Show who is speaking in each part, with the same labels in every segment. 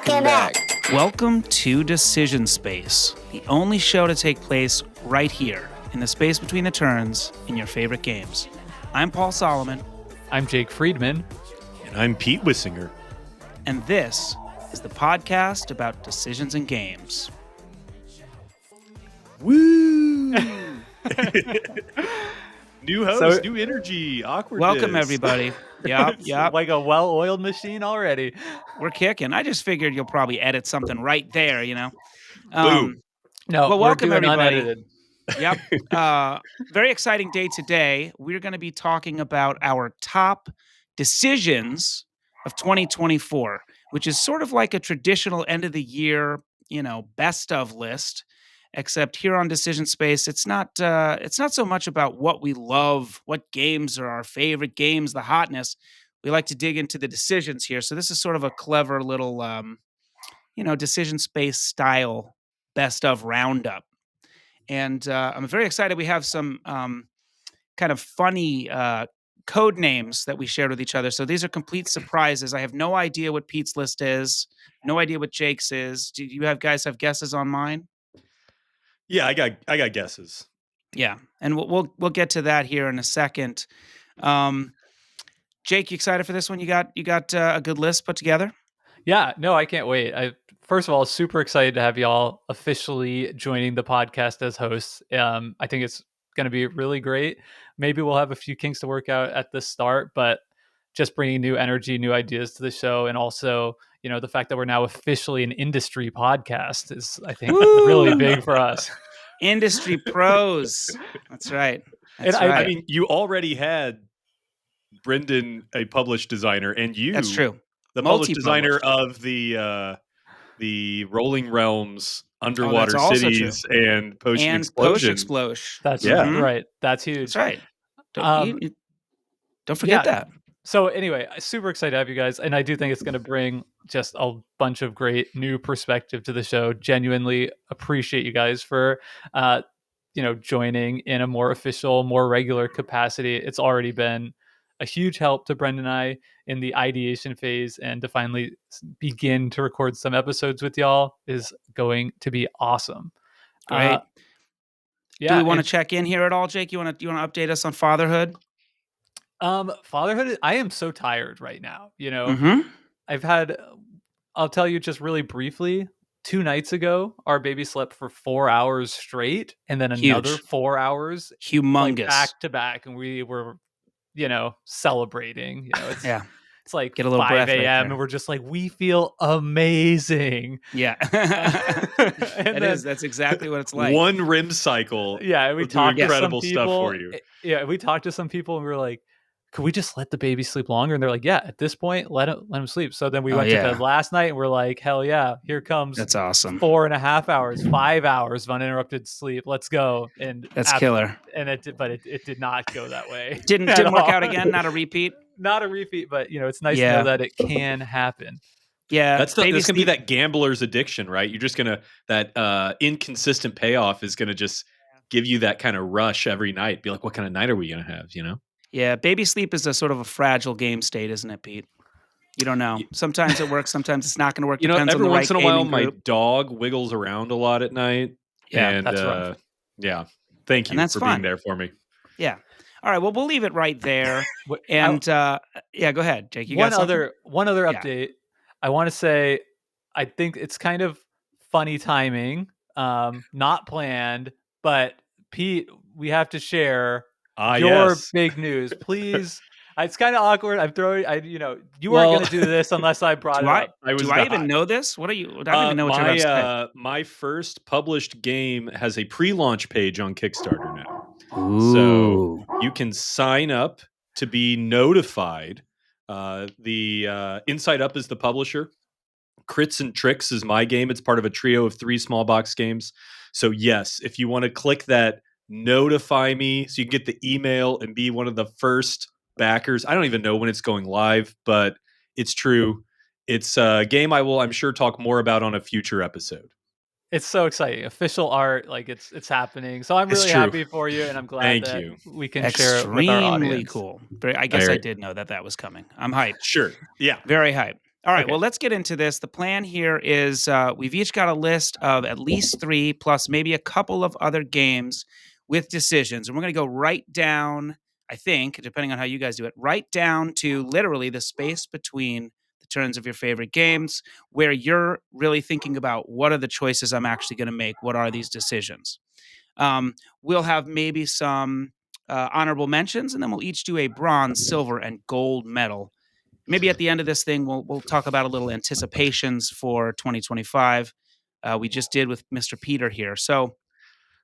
Speaker 1: Welcome back.
Speaker 2: Welcome to Decision Space, the only show to take place right here, in the space between the turns in your favorite games. I'm Paul Solomon.
Speaker 3: I'm Jake Friedman.
Speaker 4: And I'm Pete Wissinger.
Speaker 2: And this is the podcast about decisions in games.
Speaker 4: Woo! New host, new energy, awkwardness.
Speaker 2: Welcome, everybody. Yep.
Speaker 3: Like a well-oiled machine already.
Speaker 2: We're kicking. I just figured you'll probably edit something right there, you know.
Speaker 4: Boom.
Speaker 3: No,
Speaker 2: well, welcome,
Speaker 3: we're doing
Speaker 2: everybody.
Speaker 3: Unedited.
Speaker 2: Yep. Very exciting day today. We're going to be talking about our top decisions of 2024, which is sort of like a traditional end of the year, best of list. Except here on Decision Space, it's not so much about what we love, what games are our favorite games, the hotness. We like to dig into the decisions here. So this is sort of a clever little, Decision Space style best of roundup. And I'm very excited. We have some kind of funny code names that we shared with each other. So these are complete surprises. I have no idea what Pete's list is, no idea what Jake's is. Do you guys have guesses on mine?
Speaker 4: Yeah, I got guesses.
Speaker 2: Yeah, and we'll get to that here in a second. Jake, you excited for this one? You got a good list put together?
Speaker 3: Yeah, no, I can't wait. First of all, super excited to have y'all officially joining the podcast as hosts. I think it's going to be really great. Maybe we'll have a few kinks to work out at the start, but just bringing new energy, new ideas to the show, and also, the fact that we're now officially an industry podcast is, I think, really big for us.
Speaker 2: Industry pros. That's right.
Speaker 4: I mean, you already had Brendan, a published designer, and you.
Speaker 2: That's true.
Speaker 4: The published designer of the Rolling Realms, Underwater Cities, and Potion Explosion.
Speaker 3: That's right. That's huge.
Speaker 2: That's right. Don't forget that.
Speaker 3: So anyway, super excited to have you guys. And I do think it's going to bring just a bunch of great new perspective to the show. Genuinely appreciate you guys for, joining in a more official, more regular capacity. It's already been a huge help to Brendan and I in the ideation phase, and to finally begin to record some episodes with y'all is going to be awesome.
Speaker 2: Great. Do we want to check in here at all, Jake? You want to update us on fatherhood?
Speaker 3: Fatherhood, I am so tired right now.
Speaker 2: Mm-hmm.
Speaker 3: I'll tell you just really briefly, 2 nights ago, our baby slept for 4 hours straight, and then another 4 hours.
Speaker 2: Humongous.
Speaker 3: Like back to back. And we were, celebrating, it's like
Speaker 2: get a little
Speaker 3: 5
Speaker 2: a.m.
Speaker 3: and we're just like, we feel amazing.
Speaker 2: Yeah. That's exactly what it's like.
Speaker 4: One REM cycle.
Speaker 3: Yeah. We talked
Speaker 4: incredible
Speaker 3: to some people,
Speaker 4: stuff for you.
Speaker 3: Yeah. We talked to some people and we were like, could we just let the baby sleep longer? And they're like, yeah, at this point, let him sleep. So then we went to bed last night and we're like, hell yeah, here comes.
Speaker 2: That's awesome.
Speaker 3: 4.5 hours, 5 hours of uninterrupted sleep. Let's go. And
Speaker 2: that's killer.
Speaker 3: And it did not go that way.
Speaker 2: Didn't work out again. Not a repeat.
Speaker 3: Not a repeat, but it's nice to know that it can happen.
Speaker 2: Yeah,
Speaker 4: that's gonna be that gambler's addiction, right? You're just gonna that inconsistent payoff is gonna just give you that kind of rush every night. Be like, what kind of night are we gonna have?
Speaker 2: Yeah, baby sleep is a sort of a fragile game state, isn't it, Pete? You don't know. Sometimes it works, sometimes it's not going to work. Depends
Speaker 4: every
Speaker 2: on the
Speaker 4: once
Speaker 2: right
Speaker 4: in a while,
Speaker 2: group.
Speaker 4: my dog wiggles around a lot at night.
Speaker 3: Yeah,
Speaker 4: and,
Speaker 3: that's rough.
Speaker 4: Yeah, thank you for being there for me.
Speaker 2: Yeah. All right, well, we'll leave it right there. And go ahead, Jake. You got
Speaker 3: one other update. I want to say, I think it's kind of funny timing, not planned, but Pete, we have to share your big news, please. It's kind of awkward. You weren't going to do this unless I brought it up.
Speaker 2: Do I even know this? What are you? I don't even know what you're about to say.
Speaker 4: My first published game has a pre-launch page on Kickstarter now.
Speaker 2: Ooh.
Speaker 4: So you can sign up to be notified. The Inside Up is the publisher. Crits and Tricks is my game. It's part of a trio of 3 small box games. So yes, if you want to click that notify me so you can get the email and be one of the first backers. I don't even know when it's going live, but it's true. It's a game I'm sure talk more about on a future episode.
Speaker 3: It's so exciting. Official art, like it's happening. So I'm really happy for you, and I'm glad we can share it with our audience.
Speaker 2: Extremely cool. I guess I did know that was coming. I'm hyped.
Speaker 4: Sure. Yeah.
Speaker 2: Very hyped. All right,
Speaker 3: Okay.
Speaker 2: well, let's get into this. The plan here is we've each got a list of at least 3 plus maybe a couple of other games with decisions. And we're going to go right down, I think, depending on how you guys do it, right down to literally the space between the turns of your favorite games where you're really thinking about what are the choices I'm actually going to make? What are these decisions? We'll have maybe some honorable mentions, and then we'll each do a bronze, silver, and gold medal. Maybe at the end of this thing, we'll talk about a little anticipations for 2025. We just did with Mr. Peter here, so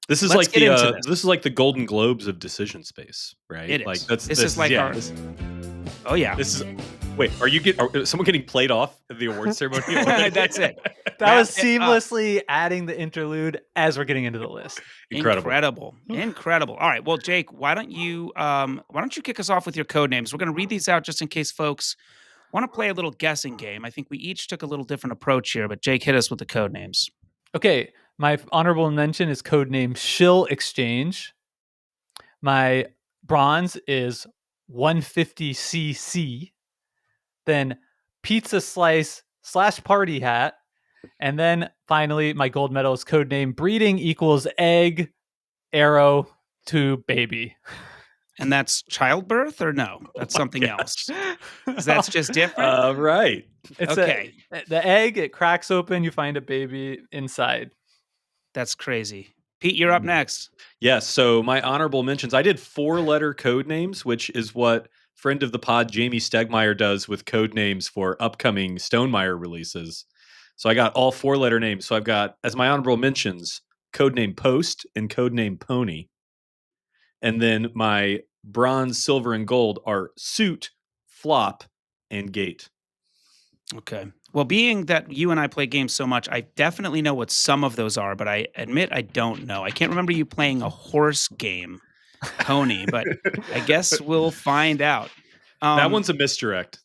Speaker 4: This is
Speaker 2: let's
Speaker 4: like
Speaker 2: get into this.
Speaker 4: this is like the Golden Globes of decision space, right?
Speaker 2: It
Speaker 4: Like
Speaker 2: is. This is like our. Oh yeah,
Speaker 4: this is. Wait, is someone getting played off at the award ceremony? already?
Speaker 2: that's it.
Speaker 3: That was
Speaker 2: Wrap it up.
Speaker 3: seamlessly adding the interlude as we're getting into the list.
Speaker 4: Incredible.
Speaker 2: Incredible. All right. Well, Jake, why don't you kick us off with your code names? We're going to read these out just in case folks want to play a little guessing game. I think we each took a little different approach here, but Jake, hit us with the code names.
Speaker 3: Okay, my honorable mention is codename Shill Exchange. My bronze is 150cc. Then Pizza Slice / Party Hat. And then finally, my gold medal is codename Breeding equals Egg Arrow to Baby.
Speaker 2: And that's childbirth or no? That's something else. That's just different?
Speaker 4: Right.
Speaker 3: It's
Speaker 2: okay.
Speaker 3: The egg, it cracks open, you find a baby inside.
Speaker 2: That's crazy. Pete, you're up next.
Speaker 4: Yes. So my honorable mentions, I did 4-letter code names, which is what friend of the pod Jamie Stegmeyer does with code names for upcoming Stonemaier releases. So I got all 4-letter names. So I've got, as my honorable mentions, codename Post and codename Pony. And then my bronze, silver, and gold are Suit, Flop, and Gate.
Speaker 2: Okay. Well, being that you and I play games so much, I definitely know what some of those are, but I admit I don't know. I can't remember you playing a horse game, Pony, but I guess we'll find out.
Speaker 4: That one's a misdirect.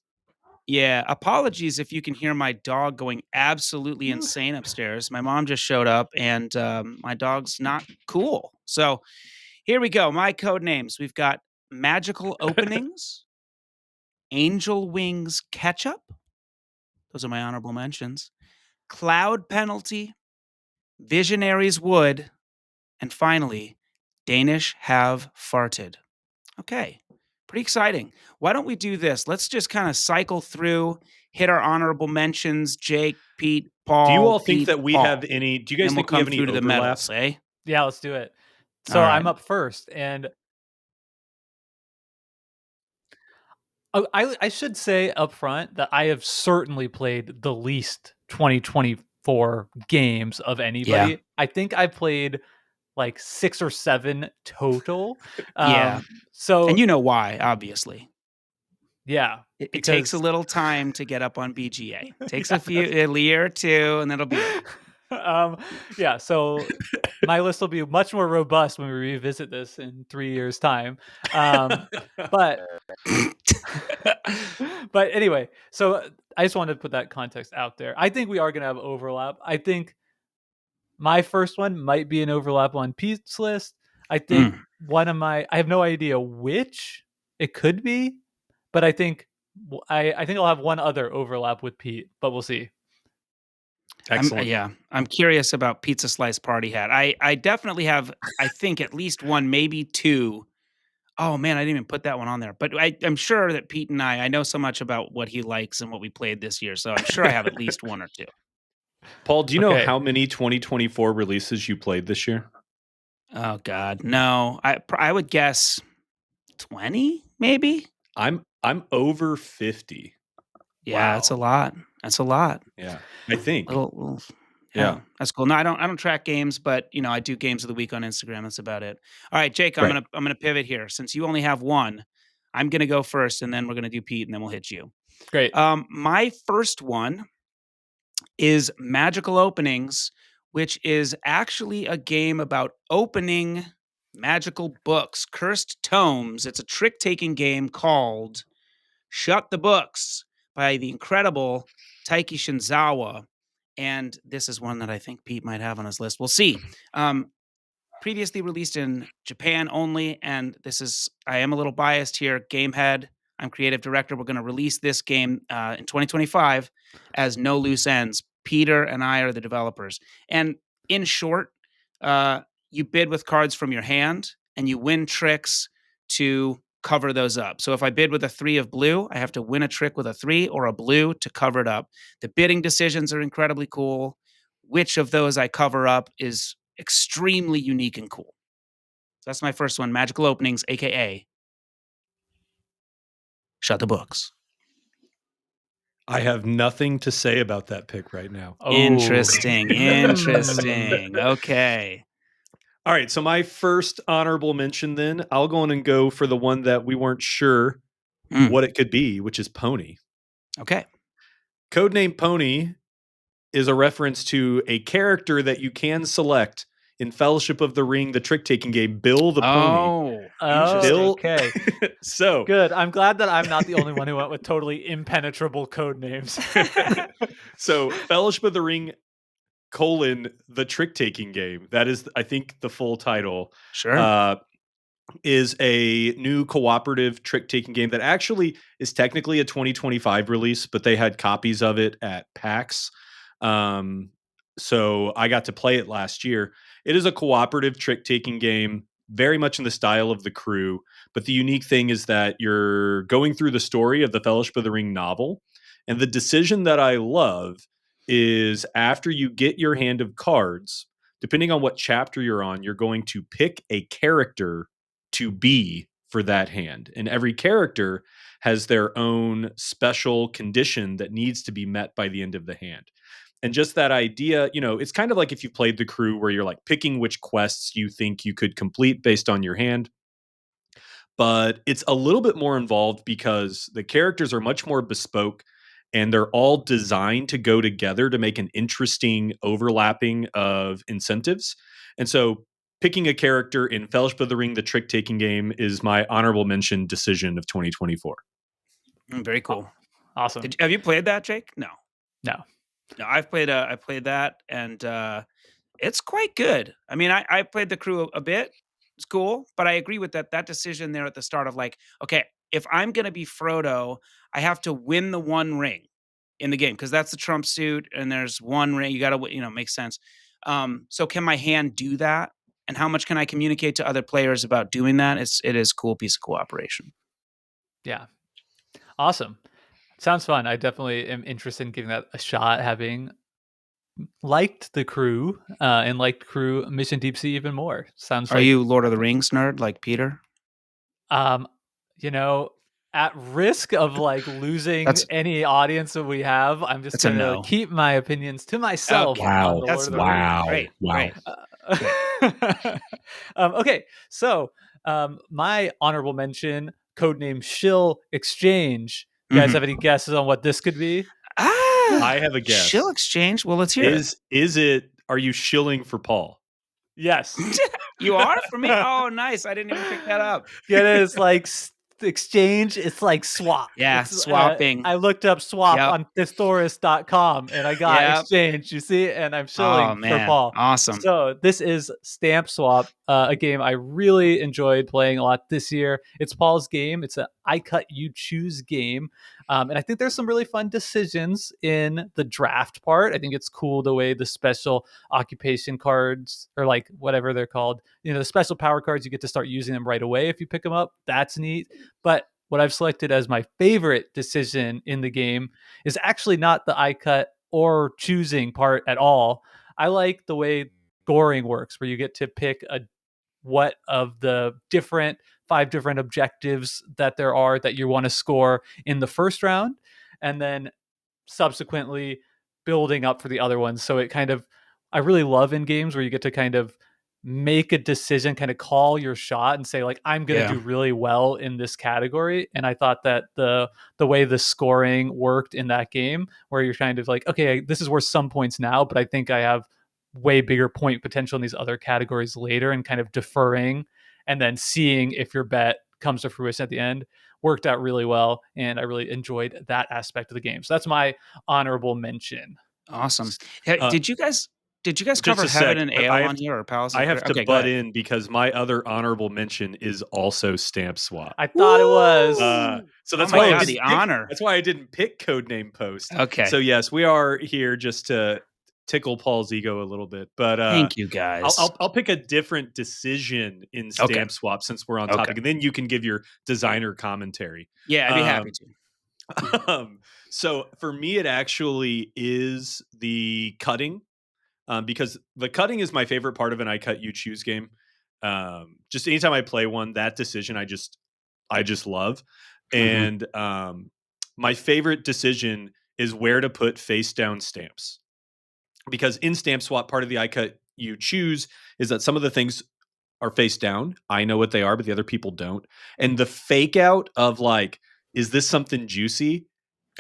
Speaker 2: Yeah. Apologies if you can hear my dog going absolutely insane upstairs. My mom just showed up and my dog's not cool. So here we go. My code names. We've got Magical Openings, Angel Wings Ketchup. Those are my honorable mentions. Cloud Penalty, Visionaries Wood, and finally, Danish Have Farted. Okay, pretty exciting. Why don't we do this? Let's just kind of cycle through, hit our honorable mentions. Jake, Pete, Paul.
Speaker 4: Do you all think
Speaker 2: Pete,
Speaker 4: that we
Speaker 2: Paul.
Speaker 4: have any? Do you guys
Speaker 2: And
Speaker 4: think
Speaker 2: we'll
Speaker 4: we have
Speaker 2: come
Speaker 4: any
Speaker 2: through to the
Speaker 4: overlaps?
Speaker 2: medals, eh?
Speaker 3: Yeah, let's do it. So
Speaker 2: All right.
Speaker 3: I'm up first, and I should say up front that I have certainly played the least 2024 games of anybody.
Speaker 2: Yeah.
Speaker 3: I think I played like 6 or 7 total.
Speaker 2: Yeah.
Speaker 3: So
Speaker 2: And you know why, obviously.
Speaker 3: yeah,
Speaker 2: It takes a little time to get up on BGA. It takes a year or two, and that'll be it.
Speaker 3: Yeah, so my list will be much more robust when we revisit this in 3 years' time. But but anyway, so I just wanted to put that context out there. I think we are going to have overlap. I think my first one might be an overlap on Pete's list. I think I have no idea which it could be, but I think I'll have one other overlap with Pete, but we'll see.
Speaker 4: Excellent.
Speaker 2: I'm curious about Pizza Slice Party Hat. I definitely have, I think, at least one, maybe two. Oh man, I didn't even put that one on there. But I'm sure that Pete and I know so much about what he likes and what we played this year. So I'm sure I have at least one or two.
Speaker 4: Paul, do you know
Speaker 3: Okay.
Speaker 4: how many 2024 releases you played this year?
Speaker 2: Oh God, no. I would guess 20, maybe.
Speaker 4: I'm over 50.
Speaker 2: Yeah, that's a lot. That's a lot.
Speaker 4: Yeah, I think.
Speaker 2: Yeah, that's cool. No, I don't track games, but I do games of the week on Instagram. That's about it. All right, Jake, I'm gonna pivot here. Since you only have one, I'm gonna go first, and then we're gonna do Pete, and then we'll hit you.
Speaker 3: Great.
Speaker 2: My first one is Magical Openings, which is actually a game about opening magical books, cursed tomes. It's a trick-taking game called Shut the Books by the incredible Taiki Shinzawa. And this is one that I think Pete might have on his list. We'll see. Previously released in Japan only, and I am a little biased here. Gamehead, I'm creative director. We're going to release this game in 2025 as No Loose Ends. Peter and I are the developers. And in short, you bid with cards from your hand and you win tricks to cover those up. So if I bid with a 3 of blue, I have to win a trick with a 3 or a blue to cover it up. The bidding decisions are incredibly cool. Which of those I cover up is extremely unique and cool. So that's my first one, Magical Openings, aka Shut the Books.
Speaker 4: I have nothing to say about that pick right now.
Speaker 3: Oh.
Speaker 2: Interesting. Okay.
Speaker 4: All right, so my first honorable mention then, I'll go on and go for the one that we weren't sure what it could be, which is Pony.
Speaker 2: Okay.
Speaker 4: Codename Pony is a reference to a character that you can select in Fellowship of the Ring, the trick-taking game, Bill the Pony.
Speaker 2: Interesting.
Speaker 4: Bill,
Speaker 3: Okay.
Speaker 4: So
Speaker 3: Good. I'm glad that I'm not the only one who went with totally impenetrable code names.
Speaker 4: so Fellowship of the Ring, the trick-taking game. That is, I think, the full title.
Speaker 2: Sure.
Speaker 4: Is a new cooperative trick-taking game that actually is technically a 2025 release, but they had copies of it at PAX. So I got to play it last year. It is a cooperative trick-taking game, very much in the style of The Crew, but the unique thing is that you're going through the story of the Fellowship of the Ring novel, and the decision that I love is after you get your hand of cards, depending on what chapter you're on, you're going to pick a character to be for that hand. And every character has their own special condition that needs to be met by the end of the hand. And just that idea, it's kind of like if you played The Crew where you're like picking which quests you think you could complete based on your hand. But it's a little bit more involved because the characters are much more bespoke and they're all designed to go together to make an interesting overlapping of incentives. And so picking a character in Fellowship of the Ring, the trick-taking game, is my honorable mention decision of 2024.
Speaker 2: Very cool.
Speaker 3: Awesome.
Speaker 2: Have you played that, Jake? No.
Speaker 3: No.
Speaker 2: I played that, and it's quite good. I mean, I played The Crew a bit. It's cool, but I agree with that decision there at the start of like, okay, if I'm gonna be Frodo, I have to win the one ring in the game because that's the trump suit, and there's one ring. You gotta, makes sense. So can my hand do that? And how much can I communicate to other players about doing that? It is a cool piece of cooperation.
Speaker 3: Yeah. Awesome. Sounds fun. I definitely am interested in giving that a shot, having liked The Crew and liked Crew Mission Deep Sea even more. Sounds
Speaker 2: Are you Lord of the Rings nerd like Peter?
Speaker 3: At risk of like losing any audience that we have, I'm just going to keep my opinions to myself.
Speaker 2: Okay.
Speaker 3: On the Lord of the Rings.
Speaker 2: Great.
Speaker 3: Okay, so my honorable mention, codename Shill Exchange. You guys have any guesses on what this could be?
Speaker 4: I have a guess.
Speaker 2: Shill Exchange? Well, let's hear it.
Speaker 4: Are you shilling for Paul?
Speaker 3: Yes.
Speaker 2: You are? For me? Oh, nice. I didn't even pick that up.
Speaker 3: It is like exchange. It's like swap.
Speaker 2: Yeah,
Speaker 3: it's,
Speaker 2: swapping.
Speaker 3: I looked up swap on thesaurus.com and I got exchange, you see, and I'm shilling for Paul.
Speaker 2: Awesome.
Speaker 3: So this is Stamp Swap, a game I really enjoyed playing a lot this year. It's Paul's game. It's an I cut you choose game. And I think there's some really fun decisions in the draft part. I think it's cool the way the special occupation cards, or like whatever they're called, the special power cards, you get to start using them right away if you pick them up. That's neat. But what I've selected as my favorite decision in the game is actually not the I cut or choosing part at all. I like the way scoring works, where you get to pick what of the 5 different objectives that there are that you want to score in the first round, and then subsequently building up for the other ones. So I really love in games where you get to kind of make a decision, kind of call your shot and say like, I'm going to do really well in this category. And I thought that the way the scoring worked in that game, where you're kind of like, okay, this is worth some points now, but I think I have way bigger point potential in these other categories later, and kind of deferring and then seeing if your bet comes to fruition at the end, worked out really well. And I really enjoyed that aspect of the game. So that's my honorable mention.
Speaker 2: Awesome. Did you guys did you guys
Speaker 4: Just
Speaker 2: cover
Speaker 4: a
Speaker 2: Heaven
Speaker 4: sec.
Speaker 2: and Ale on here or Palace of
Speaker 4: I have
Speaker 2: Career?
Speaker 4: to
Speaker 2: Okay, go
Speaker 4: butt
Speaker 2: ahead.
Speaker 4: in because my other honorable mention is also Stamp Swap.
Speaker 3: I thought it was.
Speaker 4: So that's
Speaker 2: Oh my
Speaker 4: why
Speaker 2: God,
Speaker 4: I
Speaker 2: the
Speaker 4: didn't pick,
Speaker 2: honor.
Speaker 4: that's why I didn't pick Codename Post.
Speaker 2: Okay.
Speaker 4: So yes, we are here just to tickle Paul's ego a little bit. But
Speaker 2: Thank you, guys.
Speaker 4: I'll pick a different decision in
Speaker 2: Okay.
Speaker 4: Stamp Swap since we're on
Speaker 2: Okay.
Speaker 4: topic, and then you can give your designer commentary.
Speaker 2: Yeah, I'd be happy to.
Speaker 4: So for me, it actually is the cutting, because the cutting is my favorite part of an I cut you choose game. Just anytime I play one, that decision I just love. And my favorite decision is where to put face down stamps, because in Stamp Swap, part of the I cut you choose is that some of the things are face down. I know what they are, but the other people don't. And the fake out of like, is this something juicy?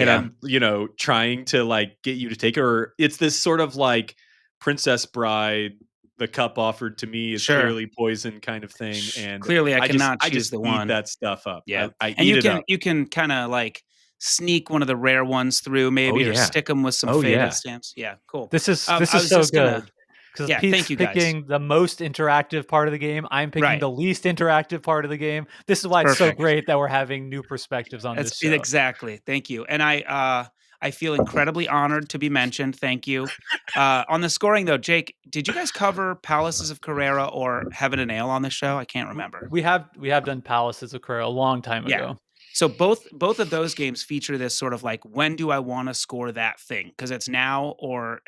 Speaker 4: And
Speaker 2: Yeah.
Speaker 4: I'm, trying to like get you to take it, or it's this sort of like Princess Bride, the cup offered to me is
Speaker 2: Sure.
Speaker 4: clearly poison kind of thing. And
Speaker 2: Clearly, I cannot
Speaker 4: I
Speaker 2: choose
Speaker 4: just
Speaker 2: the
Speaker 4: eat
Speaker 2: one.
Speaker 4: that stuff up.
Speaker 2: Yeah.
Speaker 4: I
Speaker 2: And
Speaker 4: eat it up.
Speaker 2: you can kind of like sneak one of the rare ones through, maybe, or
Speaker 4: yeah.
Speaker 2: stick them with some
Speaker 4: Oh,
Speaker 2: faded
Speaker 4: yeah.
Speaker 2: stamps. Yeah, cool.
Speaker 3: This is
Speaker 2: I was
Speaker 3: so
Speaker 2: just gonna-
Speaker 3: good because
Speaker 2: Yeah,
Speaker 3: Pete's
Speaker 2: thank you, guys.
Speaker 3: picking the most interactive part of the game. I'm picking
Speaker 2: Right.
Speaker 3: the least interactive part of the game. This is why it's so
Speaker 2: Perfect.
Speaker 3: great that we're having new perspectives on this show.
Speaker 2: Exactly. Thank you. And I feel incredibly honored to be mentioned. Thank you. On the scoring, though, Jake, did you guys cover Palaces of Carrera or Heaven and Ale on the show? I can't remember.
Speaker 3: We have done Palaces of Carrera a long time
Speaker 2: Yeah.
Speaker 3: ago.
Speaker 2: So both of those games feature this sort of like, when do I want to score that thing? Because it's now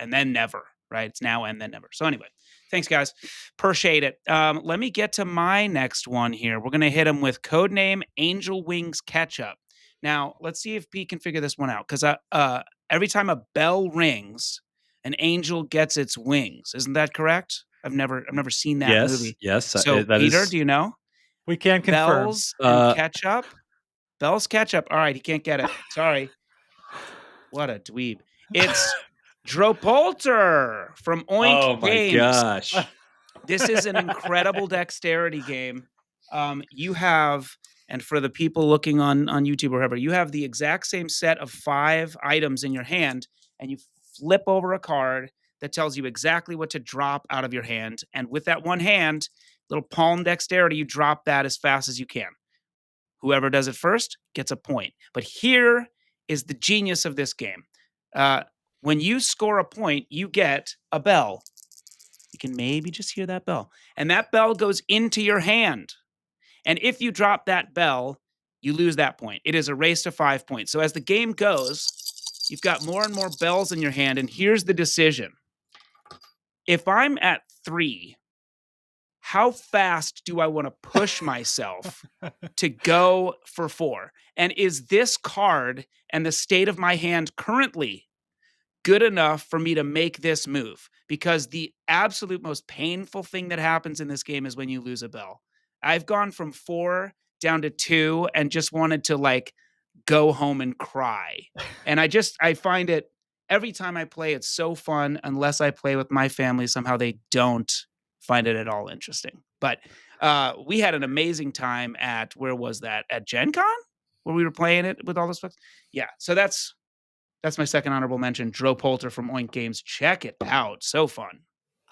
Speaker 2: and then never, right? It's now and then never. So anyway, thanks, guys. Appreciate it. Let me get to my next one here. We're going to hit them with Codename Angel Wings Ketchup. Now, let's see if Pete can figure this one out. Because every time a bell rings, an angel gets its wings. Isn't that correct? I've never seen that movie.
Speaker 4: Yes.
Speaker 2: So,
Speaker 4: that
Speaker 2: Peter,
Speaker 4: is-
Speaker 2: do you know?
Speaker 3: We can confirm.
Speaker 2: Bells and ketchup? Bell's ketchup. All right, he can't get it. Sorry. What a dweeb. It's Dro Polter from Oink
Speaker 4: Oh my
Speaker 2: Games.
Speaker 4: gosh.
Speaker 2: This is an incredible dexterity game. You have, and for the people looking on YouTube or wherever, you have the exact same set of 5 items in your hand, and you flip over a card that tells you exactly what to drop out of your hand. And with that one hand, little palm dexterity, you drop that as fast as you can. Whoever does it first gets a point. But here is the genius of this game. When you score a point, you get a bell. You can maybe just hear that bell. And that bell goes into your hand. And if you drop that bell, you lose that point. It is a race to 5 points. So as the game goes, you've got more and more bells in your hand. And here's the decision. If I'm at 3, how fast do I want to push myself to go for 4? And is this card and the state of my hand currently good enough for me to make this move? Because the absolute most painful thing that happens in this game is when you lose a bell. I've gone from 4 down to 2 and just wanted to like go home and cry. And I find it every time I play, it's so fun. Unless I play with my family, somehow they don't find it at all interesting. But we had an amazing time at, where was that? At Gen Con? Where we were playing it with all those folks? Yeah. So that's my second honorable mention, Dro Polter from Oink Games. Check it out. So fun.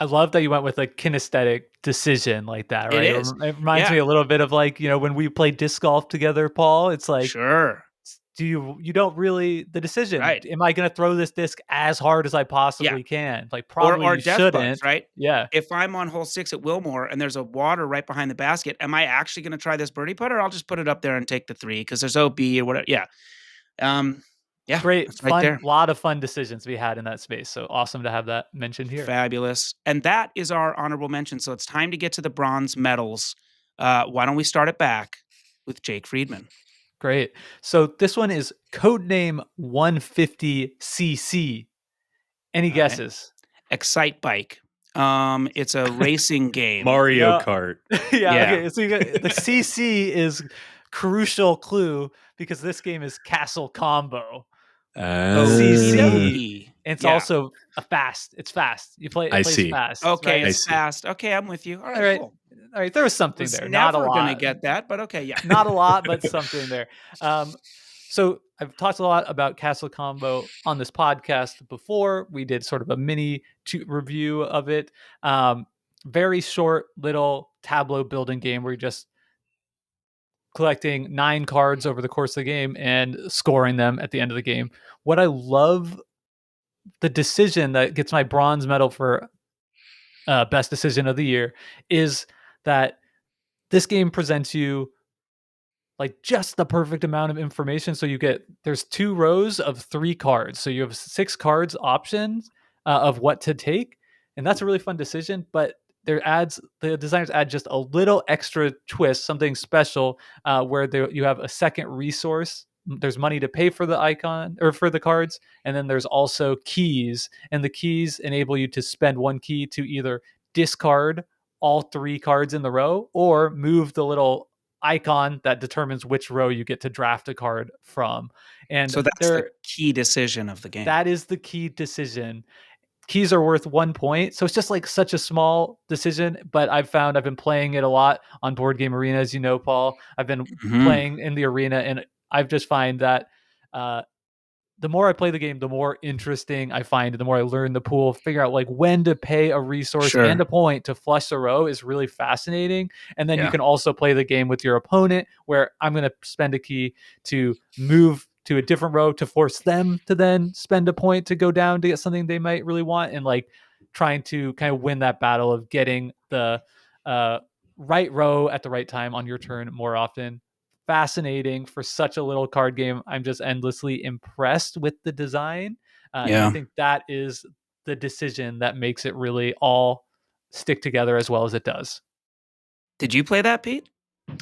Speaker 3: I love that you went with a kinesthetic decision like that, right?
Speaker 2: It is.
Speaker 3: It reminds
Speaker 2: Yeah.
Speaker 3: me a little bit of like, when we played disc golf together, Paul. It's like,
Speaker 2: Sure.
Speaker 3: you don't really, the decision,
Speaker 2: Right.
Speaker 3: am I going to throw this disc as hard as I possibly can? Like probably
Speaker 2: Or
Speaker 3: you
Speaker 2: death
Speaker 3: shouldn't.
Speaker 2: bugs, right?
Speaker 3: Yeah.
Speaker 2: If I'm on hole 6 at Wilmot and there's a water right behind the basket, am I actually going to try this birdie putt, or I'll just put it up there and take the 3 because there's OB or whatever? Yeah. Yeah.
Speaker 3: Great,
Speaker 2: that's
Speaker 3: fun,
Speaker 2: right there.
Speaker 3: lot of fun decisions we had in that space. So awesome to have that mentioned here.
Speaker 2: Fabulous. And that is our honorable mention. So it's time to get to the bronze medals. Why don't we start it back with Jake Friedman?
Speaker 3: Great. So this one is Codename 150cc. Any guesses?
Speaker 2: Excite Bike. It's a racing game.
Speaker 4: Mario Kart.
Speaker 3: Yeah. Okay. So the CC is crucial clue because this game is Castle Combo. CC. It's also it's fast. You play. It plays fast.
Speaker 2: Okay,
Speaker 3: right?
Speaker 2: it's fast. Okay, I'm with you. All right,
Speaker 3: All right.
Speaker 2: cool.
Speaker 3: All right. There was something there.
Speaker 2: Never
Speaker 3: Not a lot.
Speaker 2: gonna get that, but okay, yeah.
Speaker 3: Not a lot, but something there. So I've talked a lot about Castle Combo on this podcast before. We did sort of a mini review of it. Very short little tableau building game where you're just collecting 9 cards over the course of the game and scoring them at the end of the game. What I love, the decision that gets my bronze medal for best decision of the year, is that this game presents you like just the perfect amount of information. So there's 2 rows of 3 cards. So you have 6 cards options of what to take. And that's a really fun decision, but the designers add just a little extra twist, something special, where you have a second resource. There's money to pay for the icon or for the cards, and then there's also keys, and the keys enable you to spend 1 key to either discard all 3 cards in the row or move the little icon that determines which row you get to draft a card from. And
Speaker 2: So that's the key decision of the game.
Speaker 3: that is the key decision. Keys are worth 1 point, so it's just like such a small decision, but I've been playing it a lot on Board Game Arena, as you know, Paul. I've been playing in the arena, and I've just find that the more I play the game, the more interesting I find it. The more I learn the pool, figure out like when to pay a resource and a point to flush a row is really fascinating. And then you can also play the game with your opponent, where I'm going to spend a key to move to a different row to force them to then spend a point to go down to get something they might really want, and like trying to kind of win that battle of getting the right row at the right time on your turn more often. Fascinating for such a little card game. I'm just endlessly impressed with the design. And I think that is the decision that makes it really all stick together as well as it does.
Speaker 2: Did you play that, Pete?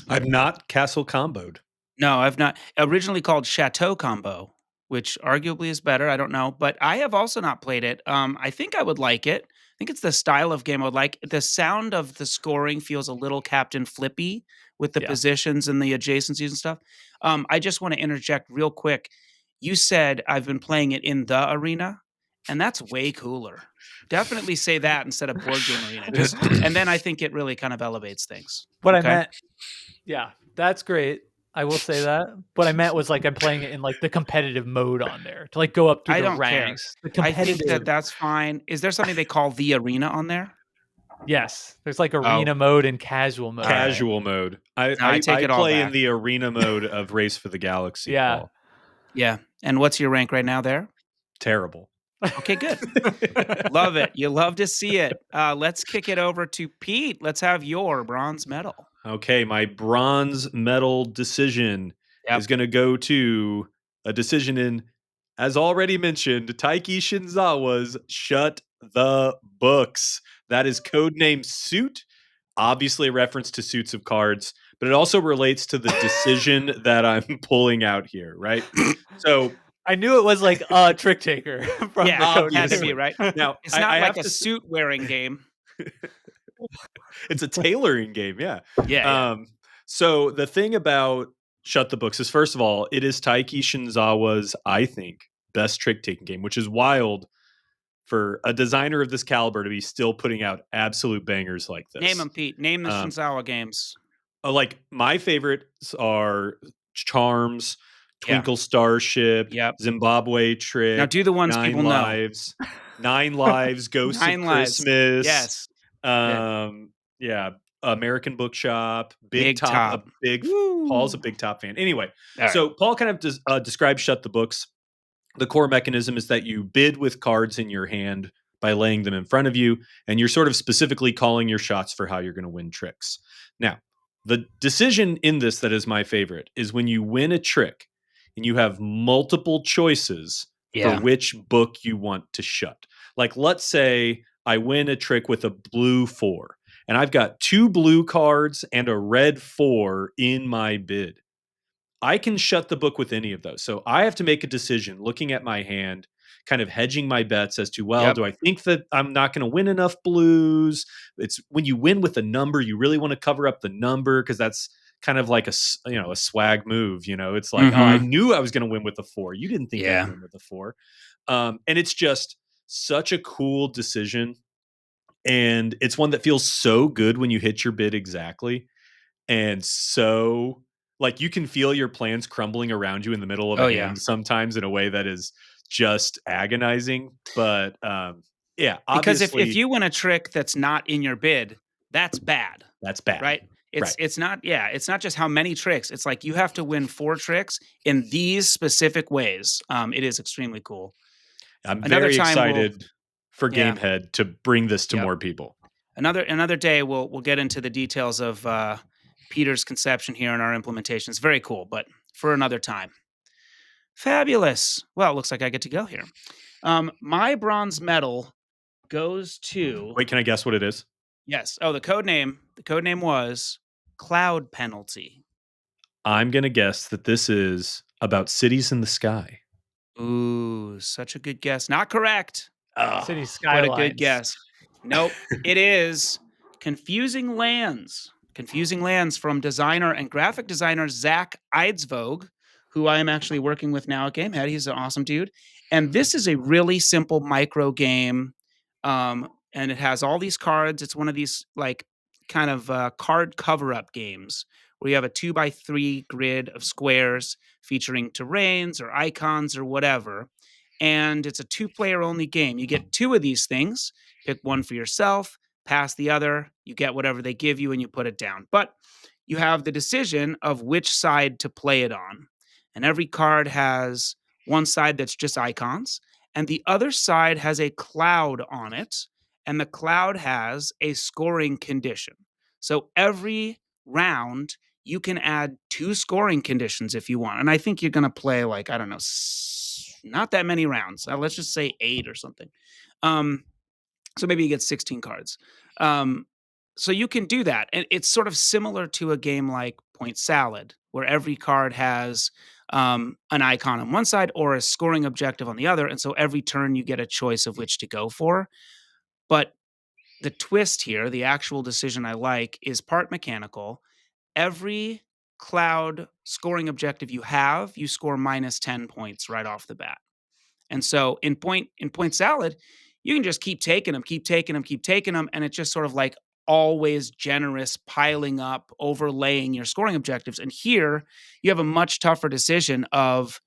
Speaker 4: I've not Castle Comboed.
Speaker 2: No, I've not. Originally called Chateau Combo, which arguably is better. I don't know, but I have also not played it. I think I would like it. I think it's the style of game I would like. The sound of the scoring feels a little Captain Flippy with the positions and the adjacencies and stuff. I just want to interject real quick. You said I've been playing it in the arena, and that's way cooler. Definitely say that instead of Board Game Arena. And then I think it really kind of elevates things.
Speaker 3: What I meant, that's great. I will say that. What I meant was like I'm playing it in like the competitive mode on there to like go up through the ranks.
Speaker 2: I think that's fine. Is there something they call the arena on there?
Speaker 3: Yes, there's like arena mode and casual mode.
Speaker 4: Casual mode. I play in the arena mode of Race for the Galaxy. Paul.
Speaker 2: Yeah. And what's your rank right now there?
Speaker 4: Terrible.
Speaker 2: Okay, good. Love it. You love to see it. Let's kick it over to Pete. Let's have your bronze medal.
Speaker 4: Okay, my bronze medal decision is going to go to a decision in, as already mentioned, Taiki Shinzawa's Shut the Books. That is codename Suit, obviously a reference to Suits of Cards, but it also relates to the decision that I'm pulling out here, right? So
Speaker 3: I knew it was like a trick taker. From
Speaker 2: the code had to be, right?
Speaker 4: Now,
Speaker 2: it's not like a suit wearing game.
Speaker 4: It's a tailoring game, yeah.
Speaker 2: Yeah.
Speaker 4: So the thing about Shut the Books is, first of all, it is Taiki Shinzawa's, I think, best trick-taking game, which is wild for a designer of this caliber to be still putting out absolute bangers like this.
Speaker 2: Name them, Pete. Name the Shinzawa games.
Speaker 4: Like, my favorites are Charms, Twinkle Starship, Zimbabwe Trick.
Speaker 2: Now do the ones
Speaker 4: Nine
Speaker 2: people
Speaker 4: Lives, know. 9 Lives, Ghosts of Christmas.
Speaker 2: Yes.
Speaker 4: American Bookshop, Big Top. Paul's a Big Top fan. Anyway, so Paul kind of describes Shut the Books. The core mechanism is that you bid with cards in your hand by laying them in front of you, and you're sort of specifically calling your shots for how you're going to win tricks. Now, the decision in this that is my favorite is when you win a trick and you have multiple choices for which book you want to shut. Like, let's say I win a trick with a blue 4, and I've got 2 blue cards and a red 4 in my bid. I can shut the book with any of those. So I have to make a decision looking at my hand, kind of hedging my bets as to, do I think that I'm not going to win enough blues? It's when you win with a number, you really want to cover up the number because that's kind of like a swag move. It's like, I knew I was going to win with a 4. You didn't think I'd win with a 4. And it's just such a cool decision. And it's one that feels so good when you hit your bid exactly. And so like you can feel your plans crumbling around you in the middle of
Speaker 2: Oh,
Speaker 4: a
Speaker 2: yeah.
Speaker 4: hand sometimes in a way that is just agonizing. But yeah,
Speaker 2: Because if
Speaker 4: obviously
Speaker 2: you win a trick that's not in your bid, that's bad,
Speaker 4: that's bad.
Speaker 2: right?
Speaker 4: Right.
Speaker 2: It's not it's not just how many tricks. It's like you have to win 4 tricks in these specific ways. It is extremely cool.
Speaker 4: I'm
Speaker 2: Another
Speaker 4: very
Speaker 2: time we'll
Speaker 4: excited for
Speaker 2: yeah,
Speaker 4: Gamehead to bring this to
Speaker 2: yep.
Speaker 4: more people.
Speaker 2: Another day we'll get into the details of Peter's conception here and our implementation. It's very cool, but for another time. Fabulous. Well, it looks like I get to go here. My bronze medal goes to
Speaker 4: Wait, can I guess what it is?
Speaker 2: yes. Oh, the code name. The code name was Cloud Penalty.
Speaker 4: I'm going to guess that this is about cities in the sky.
Speaker 2: Ooh, such a good guess. Not correct,
Speaker 4: Oh,
Speaker 3: City
Speaker 2: but a good
Speaker 3: Skylines.
Speaker 2: guess. Nope. It is Confusing Lands. Confusing Lands from designer and graphic designer Zach Eidsvog, who I am actually working with now at Gamehead. He's an awesome dude. And this is a really simple micro game. And it has all these cards. It's one of these like kind of card cover up games where you have a 2x3 grid of squares featuring terrains or icons or whatever. And it's a 2-player only game. You get 2 of these things, pick one for yourself, pass the other, you get whatever they give you and you put it down. But you have the decision of which side to play it on. And every card has one side that's just icons, and the other side has a cloud on it, and the cloud has a scoring condition. So every round, you can add 2 scoring conditions if you want. And I think you're going to play like, I don't know, not that many rounds. Let's just say 8 or something. So maybe you get 16 cards. So you can do that. And it's sort of similar to a game like Point Salad, where every card has an icon on one side or a scoring objective on the other. And so every turn you get a choice of which to go for. But the twist here, the actual decision I like, is part mechanical. Every cloud scoring objective you have, you score minus 10 points right off the bat. And so in point salad, you can just keep taking them, keep taking them, keep taking them, and it's just sort of like always generous piling up, overlaying your scoring objectives. And here you have a much tougher decision of,